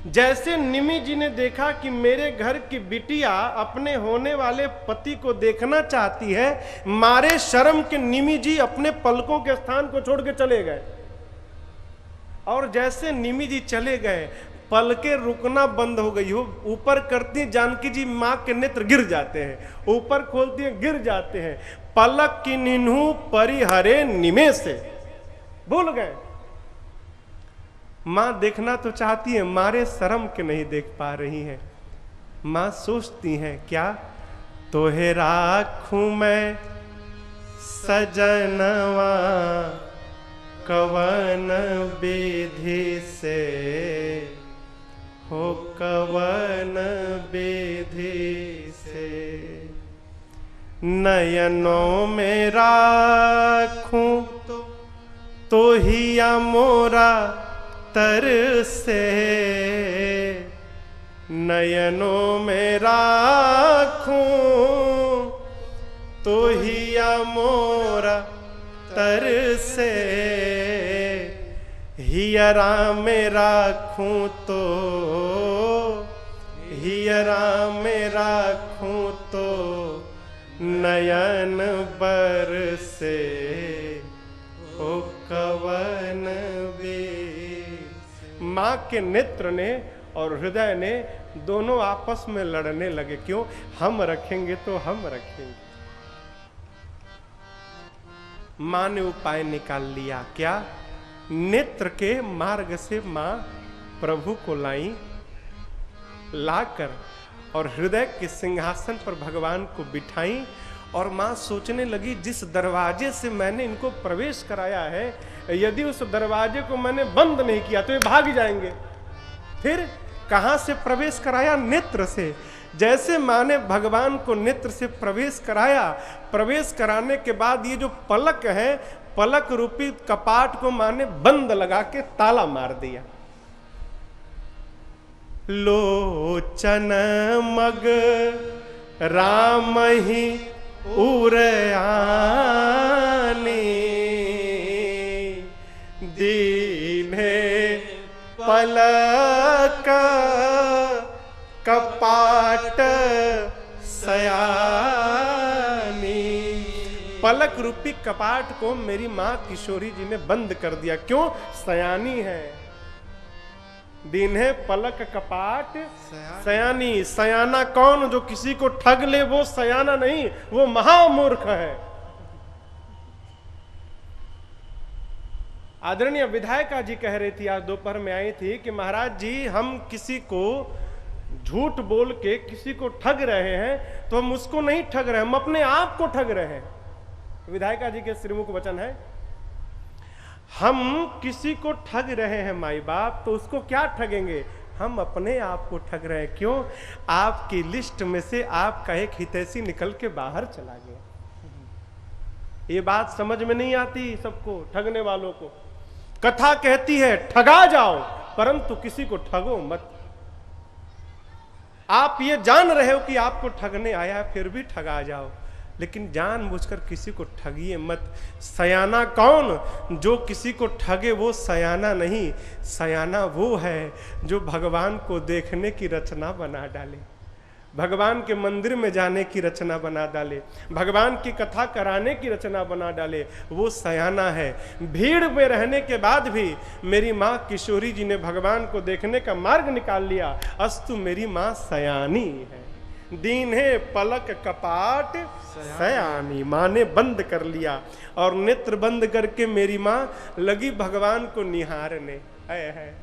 जैसे निमि जी ने देखा कि मेरे घर की बिटिया अपने होने वाले पति को देखना चाहती है, मारे शर्म के निमि जी अपने पलकों के स्थान को छोड़ के चले गए। और जैसे निमि जी चले गए, पलके रुकना बंद हो गई हो। ऊपर करती जानकी जी, मां के नेत्र गिर जाते हैं, ऊपर खोलती हैं गिर जाते हैं। पलक की निन्हु परिहरे निमे से, भूल गए। मां देखना तो चाहती है, मारे शर्म के नहीं देख पा रही है। मां सोचती हैं क्या? तोहे राखूं मैं सजनवा कवन विधि से, हो कवन विधि से, नयनों में राखूं तो हिया मोरा तर से, नयनों में राखूं तो हिया मोरा तर से, हियरा में राखूं तो, हियरा में राखूं तो, नयन बरसे, ओ कवन वे। मां के नेत्र ने और हृदय ने दोनों आपस में लड़ने लगे। क्यों? हम रखेंगे तो हम रखेंगे। मां ने उपाय निकाल लिया। क्या? नेत्र के मार्ग से मां प्रभु को लाई, लाकर और हृदय के सिंहासन पर भगवान को बिठाई। और मां सोचने लगी, जिस दरवाजे से मैंने इनको प्रवेश कराया है, यदि उस दरवाजे को मैंने बंद नहीं किया तो ये भाग जाएंगे। फिर कहां से प्रवेश कराया? नेत्र से। जैसे मां ने भगवान को नेत्र से प्रवेश कराया, प्रवेश कराने के बाद ये जो पलक है, पलक रूपी कपाट को मां ने बंद लगा के ताला मार दिया। लोचन मग राम ही उरयानी, दीने पलक कपाट सयानी। पलक रूपी कपाट को मेरी मां किशोरी जी ने बंद कर दिया। क्यों? सयानी है। दीन्हे पलक कपाट सयानी। सयाना कौन? जो किसी को ठग ले वो सयाना नहीं, वो महामूर्ख है। आदरणीय विधायिका जी कह रही थी, आज दोपहर में आई थी, कि महाराज जी हम किसी को झूठ बोल के किसी को ठग रहे हैं तो हम उसको नहीं ठग रहे, हम अपने आप को ठग रहे हैं। विधायिका जी के श्रीमुख वचन है। हम किसी को ठग रहे हैं माई बाप, तो उसको क्या ठगेंगे? हम अपने आप को ठग रहे हैं। क्यों? आपकी लिस्ट में से आपका एक हितैषी निकल के बाहर चला गया। ये बात समझ में नहीं आती सबको, ठगने वालों को। कथा कहती है ठगा जाओ, परंतु किसी को ठगो मत। आप ये जान रहे हो कि आपको ठगने आया है, फिर भी ठगा जाओ, लेकिन जानबूझकर किसी को ठगिए मत। सयाना कौन? जो किसी को ठगे वो सयाना नहीं। सयाना वो है जो भगवान को देखने की रचना बना डाले, भगवान के मंदिर में जाने की रचना बना डाले, भगवान की कथा कराने की रचना बना डाले, वो सयाना है। भीड़ में रहने के बाद भी मेरी माँ किशोरी जी ने भगवान को देखने का मार्ग निकाल लिया। अस्तु मेरी माँ सयानी है। दीन्हे पलक कपाट सयानी, माँ ने बंद कर लिया और नेत्र बंद करके मेरी माँ लगी भगवान को निहारने। है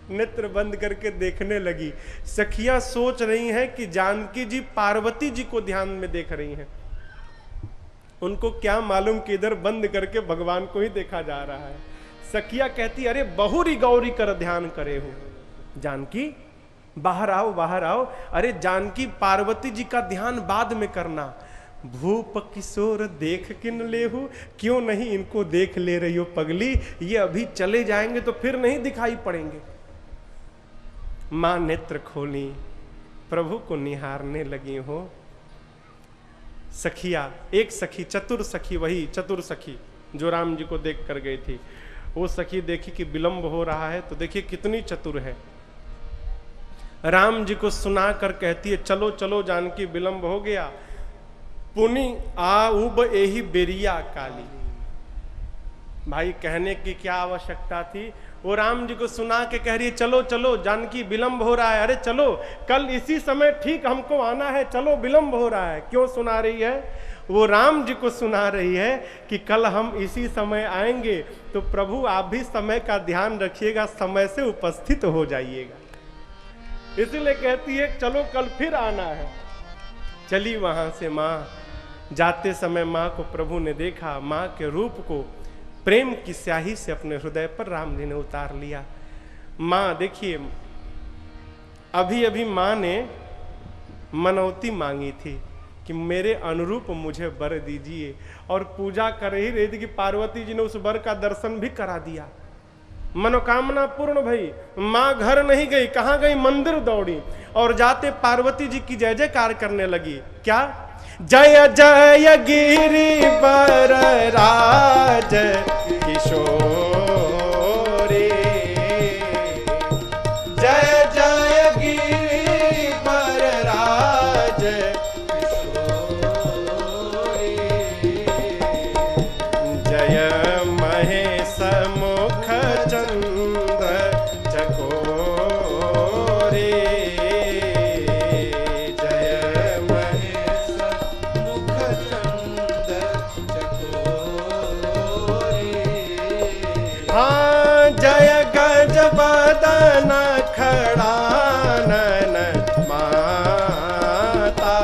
नेत्र बंद करके देखने लगी। सखियां सोच रही हैं कि जानकी जी पार्वती जी को ध्यान में देख रही हैं। उनको क्या मालूम कि इधर बंद करके भगवान को ही देखा जा रहा है। सखिया कहती अरे बहुरी गौरी कर ध्यान करे हो। जानकी बाहर आओ, बाहर आओ। अरे जानकी पार्वती जी का ध्यान बाद में करना। भूप किशोर देख किन लेहू, क्यों नहीं इनको देख ले रही हो पगली, ये अभी चले जाएंगे तो फिर नहीं दिखाई पड़ेंगे। मां नेत्र खोली, प्रभु को निहारने लगी हो। सखिया, एक सखी चतुर सखी, वही चतुर सखी जो राम जी को देख कर गई थी, वो सखी देखी कि विलंब हो रहा है तो देखिए कितनी चतुर है। राम जी को सुना कर कहती है चलो चलो जानकी विलंब हो गया। पुनि आऊब एही बेरिया काली। भाई कहने की क्या आवश्यकता थी, वो राम जी को सुना के कह रही है चलो चलो जानकी विलंब हो रहा है, अरे चलो कल इसी समय ठीक हमको आना है, चलो विलंब हो रहा है। क्यों सुना रही है? वो राम जी को सुना रही है कि कल हम इसी समय आएंगे तो प्रभु आप भी समय का ध्यान रखिएगा, समय से उपस्थित हो जाइएगा। इसलिए कहती है चलो कल फिर आना है। चली वहां से माँ। जाते समय माँ को प्रभु ने देखा, माँ के रूप को प्रेम की स्याही से अपने हृदय पर राम जी ने उतार लिया। माँ देखिए, अभी अभी माँ ने मनौती मांगी थी कि मेरे अनुरूप मुझे वर दीजिए, और पूजा कर ही रही थी कि पार्वती जी ने उस वर का दर्शन भी करा दिया। मनोकामना पूर्ण भई। माँ घर नहीं गई, कहाँ गई? मंदिर दौड़ी और जाते पार्वती जी की जय जयकार करने लगी। क्या? जय जय गिरिवर राज किशोरी, जय जय गिरिवर राज किशोरी, जय महेश मुख चंद चकोरी, जय महेश मुख चंद चकोरी। हाँ जय गज बदन खड़ानन माता,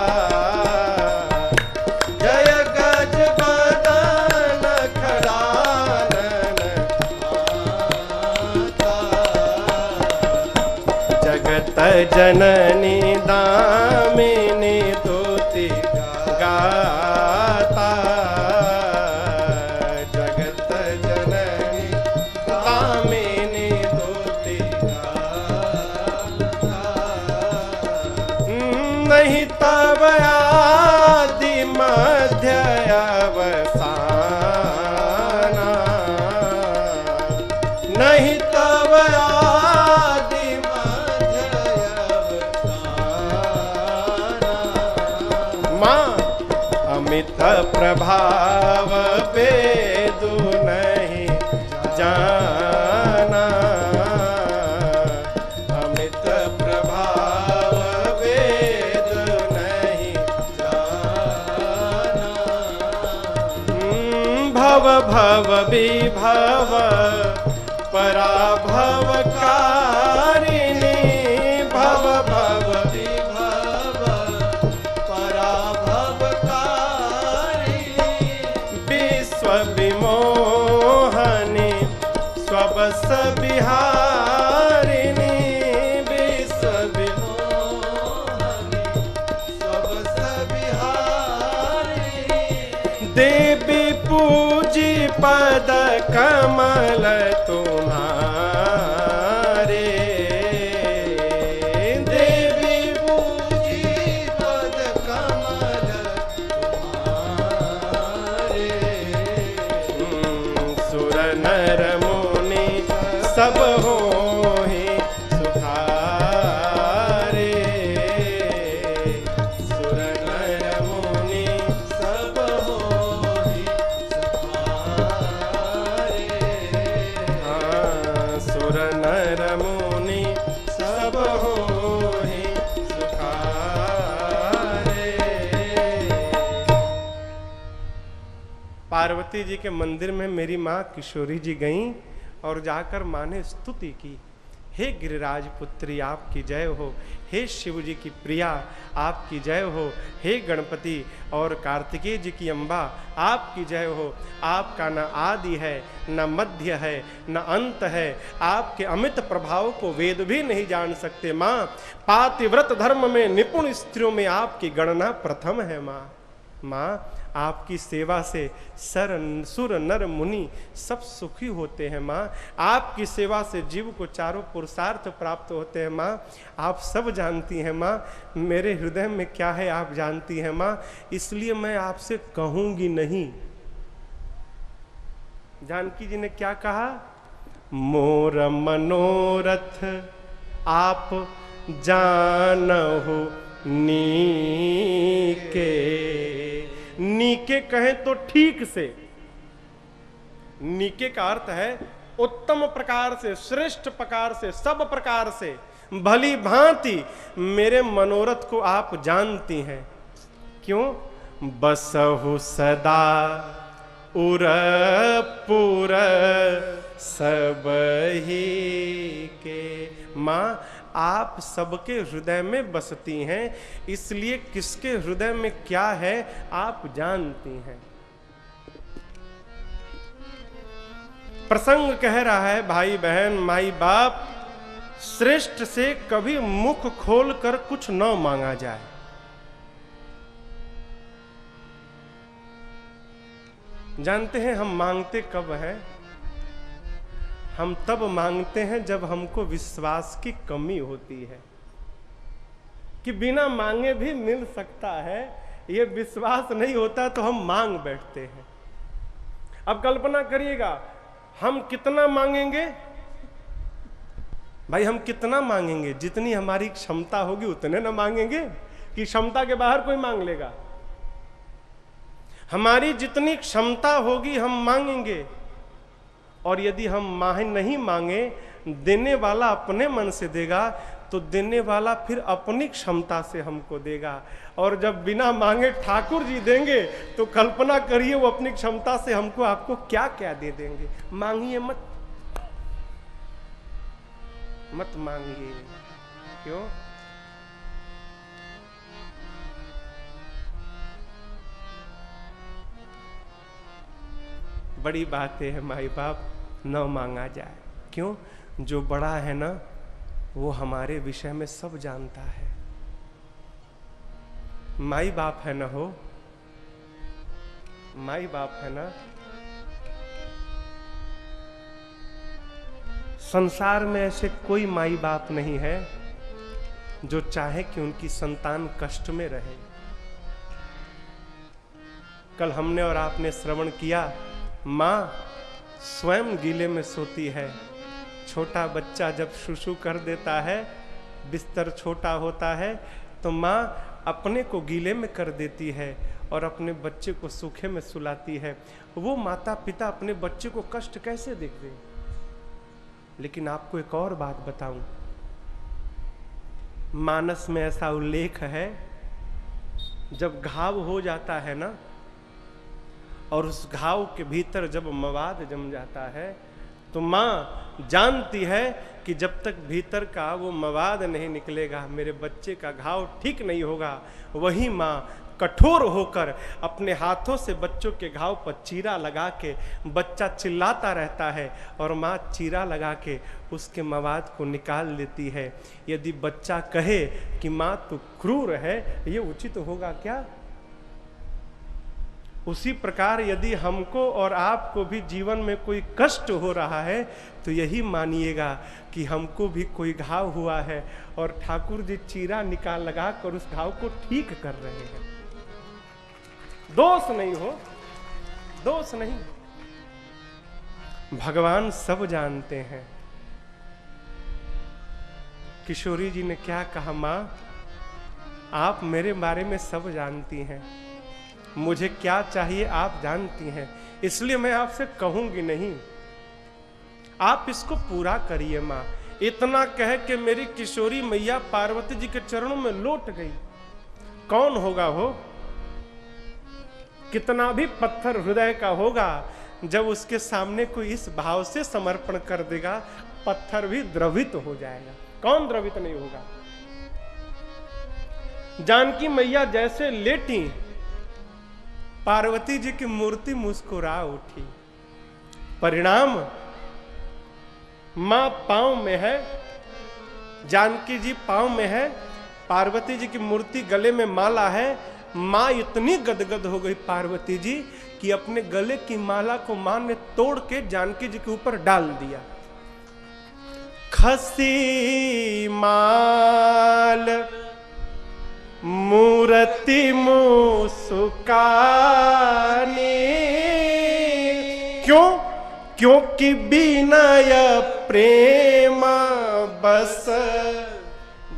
जय गज बदन खड़ानन माता, जगत जननी दामिनी तुति गाता, जगत जननी दामिनी तुति गाता। नहीं तब आदि मध्य अवसाना, नहीं तब आदि मध्य अवसाना। माँ अमित प्रभाव वेदु नहीं जाना, अमित प्रभाव वेद नहीं जाना। भव भव विभव पराभव कारिणी, भव भव विभव पराभव कारिणी, विश्व विमोहनी स्वबस बिहारिणी, विश्व विमोहनी स्वबस बिहारिणी। देवी पूजी पद कमल तुम्हारे, सब होहि सुखारे, सुर नर मुनि सब होहि सुखारे। हाँ, सुर नर मुनि सब होहि सुखारे। पार्वती जी के मंदिर में मेरी माँ किशोरी जी गईं और जाकर माँ ने स्तुति की, हे गिरिराज पुत्री आपकी जय हो, हे शिव जी की प्रिया आपकी जय हो, हे गणपति और कार्तिकेय जी की अम्बा आपकी जय हो। आपका न आदि है, न मध्य है, न अंत है। आपके अमित प्रभाव को वेद भी नहीं जान सकते माँ। पातिव्रत धर्म में निपुण स्त्रियों में आपकी गणना प्रथम है माँ। माँ, आपकी सेवा से सुर नर मुनि सब सुखी होते हैं माँ। आपकी सेवा से जीव को चारों पुरुषार्थ प्राप्त होते हैं माँ। आप सब जानती हैं माँ, मेरे हृदय में क्या है आप जानती हैं माँ, इसलिए मैं आपसे कहूंगी नहीं। जानकी जी ने क्या कहा? मोर मनोरथ आप जानहु नीके। नीके कहें तो ठीक से, नीके का अर्थ है उत्तम प्रकार से, श्रेष्ठ प्रकार से, सब प्रकार से, भली भांति मेरे मनोरथ को आप जानती हैं। क्यों? बसहु सदा उर पुर सबही के। माँ, आप सबके हृदय में बसती हैं, इसलिए किसके हृदय में क्या है आप जानती हैं। प्रसंग कह रहा है, भाई बहन माई बाप, श्रेष्ठ से कभी मुख खोल कर कुछ न मांगा जाए। जानते हैं हम मांगते कब हैं? हम तब मांगते हैं जब हमको विश्वास की कमी होती है कि बिना मांगे भी मिल सकता है। ये विश्वास नहीं होता तो हम मांग बैठते हैं। अब कल्पना करिएगा, हम कितना मांगेंगे? भाई हम कितना मांगेंगे? जितनी हमारी क्षमता होगी उतने ना मांगेंगे, कि क्षमता के बाहर कोई मांग लेगा? हमारी जितनी क्षमता होगी हम मांगेंगे। और यदि हम नहीं मांगे, देने वाला अपने मन से देगा, तो देने वाला फिर अपनी क्षमता से हमको देगा। और जब बिना मांगे ठाकुर जी देंगे तो कल्पना करिए वो अपनी क्षमता से हमको आपको क्या क्या दे देंगे। मांगिए मत, मत मांगिए। क्यों? बड़ी बातें है माई बाप, न मांगा जाए। क्यों? जो बड़ा है ना, वो हमारे विषय में सब जानता है। माई बाप है ना, हो माई बाप है ना। संसार में ऐसे कोई माई बाप नहीं है जो चाहे कि उनकी संतान कष्ट में रहे। कल हमने और आपने श्रवण किया, माँ स्वयं गीले में सोती है। छोटा बच्चा जब शुशु कर देता है, बिस्तर छोटा होता है, तो माँ अपने को गीले में कर देती है और अपने बच्चे को सूखे में सुलाती है। वो माता पिता अपने बच्चे को कष्ट कैसे देखते? लेकिन आपको एक और बात बताऊं, मानस में ऐसा उल्लेख है, जब घाव हो जाता है ना, और उस घाव के भीतर जब मवाद जम जाता है, तो माँ जानती है कि जब तक भीतर का वो मवाद नहीं निकलेगा, मेरे बच्चे का घाव ठीक नहीं होगा। वही माँ कठोर होकर अपने हाथों से बच्चों के घाव पर चीरा लगा के, बच्चा चिल्लाता रहता है और माँ चीरा लगा के उसके मवाद को निकाल लेती है। यदि बच्चा कहे कि माँ तू क्रूर है, ये उचित होगा क्या? उसी प्रकार यदि हमको और आपको भी जीवन में कोई कष्ट हो रहा है, तो यही मानिएगा कि हमको भी कोई घाव हुआ है और ठाकुर जी चीरा निकाल लगा कर उस घाव को ठीक कर रहे हैं। दोष नहीं हो, दोष नहीं। भगवान सब जानते हैं, किशोरी जी ने क्या कहा, माँ आप मेरे बारे में सब जानती हैं, मुझे क्या चाहिए आप जानती हैं, इसलिए मैं आपसे कहूंगी नहीं, आप इसको पूरा करिए माँ। इतना कह के मेरी किशोरी मैया पार्वती जी के चरणों में लौट गई। कौन होगा वो, कितना भी पत्थर हृदय का होगा, जब उसके सामने कोई इस भाव से समर्पण कर देगा, पत्थर भी द्रवित हो जाएगा। कौन द्रवित नहीं होगा। जानकी मैया जैसे लेटी, पार्वती जी की मूर्ति मुस्कुरा उठी। परिणाम मां पांव में है, जानकी जी पांव में है, पार्वती जी की मूर्ति गले में माला है। मां इतनी गदगद हो गई पार्वती जी कि अपने गले की माला को मां ने तोड़ के जानकी जी के ऊपर डाल दिया। खसी माल मूर्ति मुस्कानी, क्यों? क्योंकि विनय प्रेम बस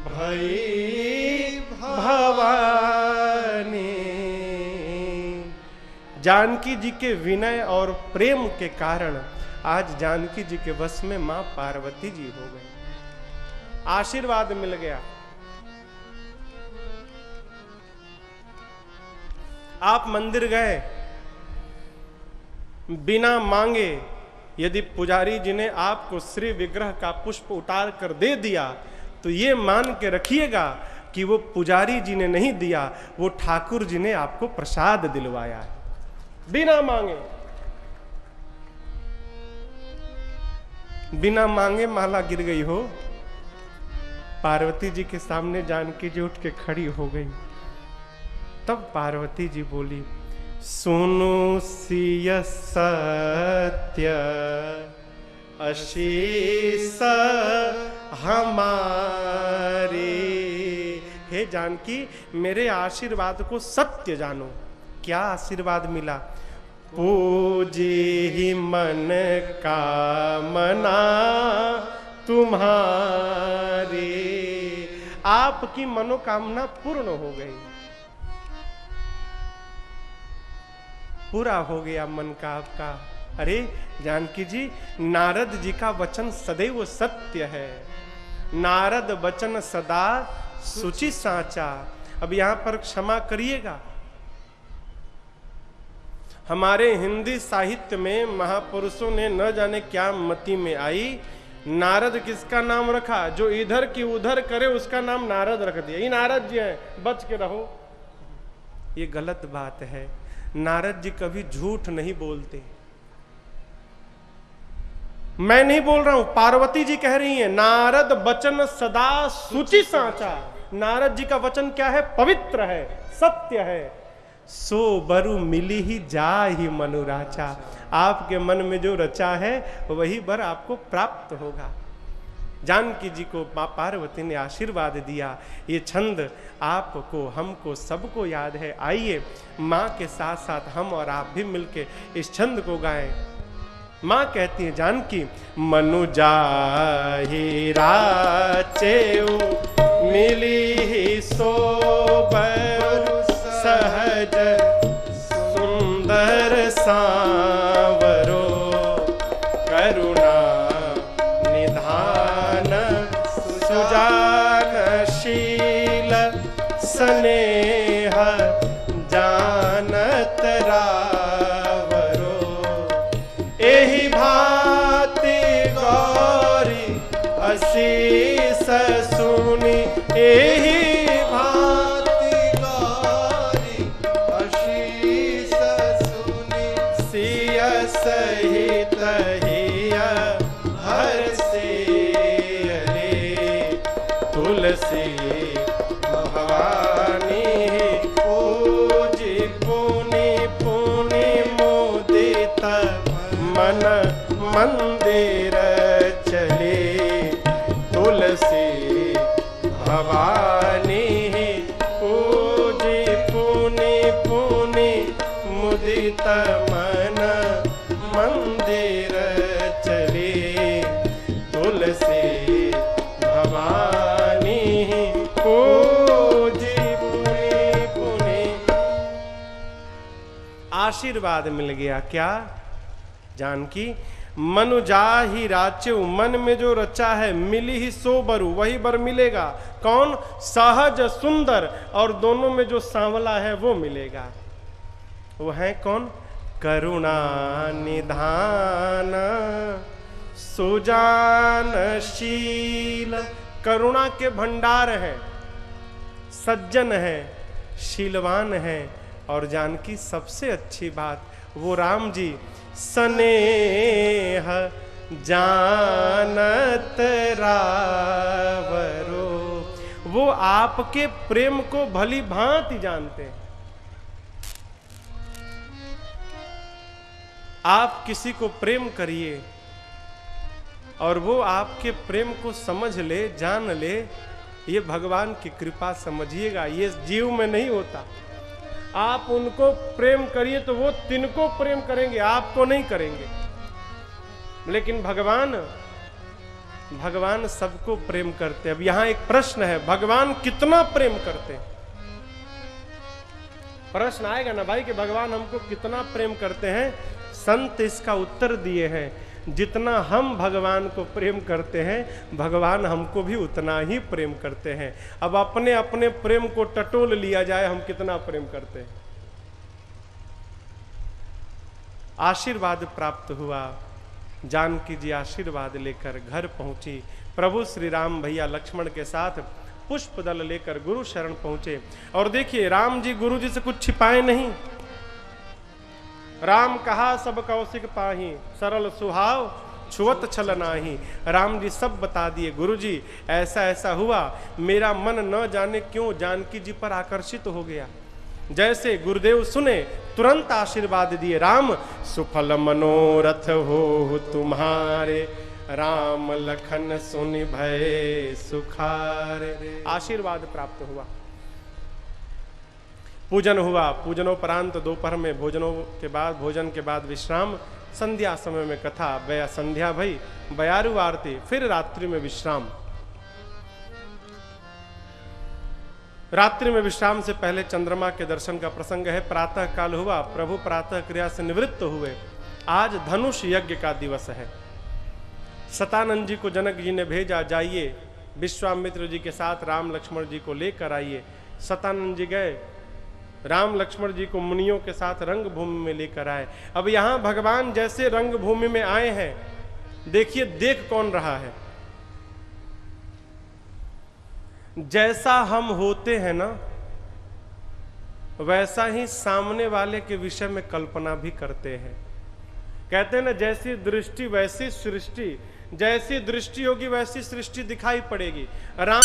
भई भवानी। जानकी जी के विनय और प्रेम के कारण आज जानकी जी के वश में मां पार्वती जी हो गई। आशीर्वाद मिल गया। आप मंदिर गए, बिना मांगे यदि पुजारी जी ने आपको श्री विग्रह का पुष्प उतार कर दे दिया, तो ये मान के रखिएगा कि वो पुजारी जी ने नहीं दिया, वो ठाकुर जी ने आपको प्रसाद दिलवाया है, बिना मांगे। बिना मांगे माला गिर गई हो। पार्वती जी के सामने जानकी जी उठ के खड़ी हो गई। तब पार्वती जी बोली, सुनु सिय सत्य आशीष हमारी। हे जानकी, मेरे आशीर्वाद को सत्य जानो। क्या आशीर्वाद मिला? पूजी ही मन कामना तुम्हारी। आपकी मनोकामना पूर्ण हो गई, पूरा हो गया मन का आपका। अरे जानकी जी, नारद जी का वचन सदैव सत्य है। नारद वचन सदा सुचि साचा। अब यहां पर क्षमा करिएगा, हमारे हिंदी साहित्य में महापुरुषों ने न जाने क्या मति में आई, नारद किसका नाम रखा? जो इधर की उधर करे उसका नाम नारद रख दिया। ये नारद जी हैं, बच के रहो। ये गलत बात है। नारद जी कभी झूठ नहीं बोलते। मैं नहीं बोल रहा हूं, पार्वती जी कह रही हैं, नारद वचन सदा सुचि साचा। नारद जी का वचन क्या है? पवित्र है, सत्य है। सो बरु मिली ही जा ही मनुराचा। आपके मन में जो रचा है वही बर आपको प्राप्त होगा। जानकी जी को मां पार्वती ने आशीर्वाद दिया। ये छंद आपको, हमको, सबको याद है। आइए मां के साथ साथ हम और आप भी मिलके इस छंद को गाएं। मां कहती है, जानकी मनु जाहि राचेउ मिली ही सोबर सहज सुंदर सांवरो करुणा निधान सुजानशील स्नेह जानत रावरो। एहि भांति गौरी असीस सुनी। एहि भांति गौरी असीस सुनी। सिय सहित हिया हर से तुलसी भवानी पूजी पुनि पुनि मुदित मन मंदिर चले। तुलसी भवानी पूजी पुनि पुनि मुदित मन मंदिर चले। तुलसी भवानी आशीर्वाद मिल गया। क्या? जानकी मनु जाहि राचेउ, मन में जो रचा है मिली ही सो बरु, वही बर मिलेगा। कौन? सहज सुंदर, और दोनों में जो सांवला है वो मिलेगा। वो है कौन? करुणा निधान सुजानशील, करुणा के भंडार है, सज्जन है, शीलवान है। और जानकी सबसे अच्छी बात, वो राम जी स्नेह जानत रावरो, वो आपके प्रेम को भली भांति जानते हैं। आप किसी को प्रेम करिए और वो आपके प्रेम को समझ ले, जान ले, ये भगवान की कृपा समझिएगा, ये जीव में नहीं होता। आप उनको प्रेम करिए तो वो तिनको प्रेम करेंगे, आपको नहीं करेंगे। लेकिन भगवान सबको प्रेम करते हैं। अब यहां एक प्रश्न है, भगवान कितना प्रेम करते हैं? प्रश्न आएगा ना भाई कि भगवान हमको कितना प्रेम करते हैं। संत इसका उत्तर दिए हैं, जितना हम भगवान को प्रेम करते हैं भगवान हमको भी उतना ही प्रेम करते हैं। अब अपने अपने प्रेम को टटोल लिया जाए, हम कितना प्रेम करते हैं। आशीर्वाद प्राप्त हुआ, जानकी जी आशीर्वाद लेकर घर पहुंची। प्रभु श्री राम भैया लक्ष्मण के साथ पुष्प दल लेकर गुरु शरण पहुंचे। और देखिए राम जी गुरु जी से कुछ छिपाए नहीं। राम कहा सब कौशिक पाही, सरल सुहाव छुअत छल नाही। राम जी सब बता दिए, गुरु जी ऐसा ऐसा हुआ, मेरा मन न जाने क्यों जानकी जी पर आकर्षित हो गया। जैसे गुरुदेव सुने तुरंत आशीर्वाद दिए, राम सुफल मनोरथ हो तुम्हारे, राम लखन सुनि भय सुखारे। आशीर्वाद प्राप्त हुआ। पूजन हुआ, पूजनोपरांत दोपहर में भोजन के बाद विश्राम। संध्या समय में कथा, संध्या भई, बयारू आरती, फिर रात्रि में विश्राम। रात्रि में विश्राम से पहले चंद्रमा के दर्शन का प्रसंग है। प्रातः काल हुआ, प्रभु प्रातः क्रिया से निवृत्त हुए। आज धनुष यज्ञ का दिवस है। सतानंद जी को जनक जी ने भेजा, जाइए विश्वामित्र जी के साथ राम लक्ष्मण जी को लेकर आइए। सतानंद जी गए, राम लक्ष्मण जी को मुनियों के साथ रंग भूमि में लेकर आए। अब यहां भगवान जैसे रंग भूमि में आए हैं, देखिए देख कौन रहा है। जैसा हम होते हैं ना, वैसा ही सामने वाले के विषय में कल्पना भी करते हैं। कहते हैं ना, जैसी दृष्टि वैसी सृष्टि, जैसी दृष्टि होगी वैसी सृष्टि दिखाई पड़ेगी। राम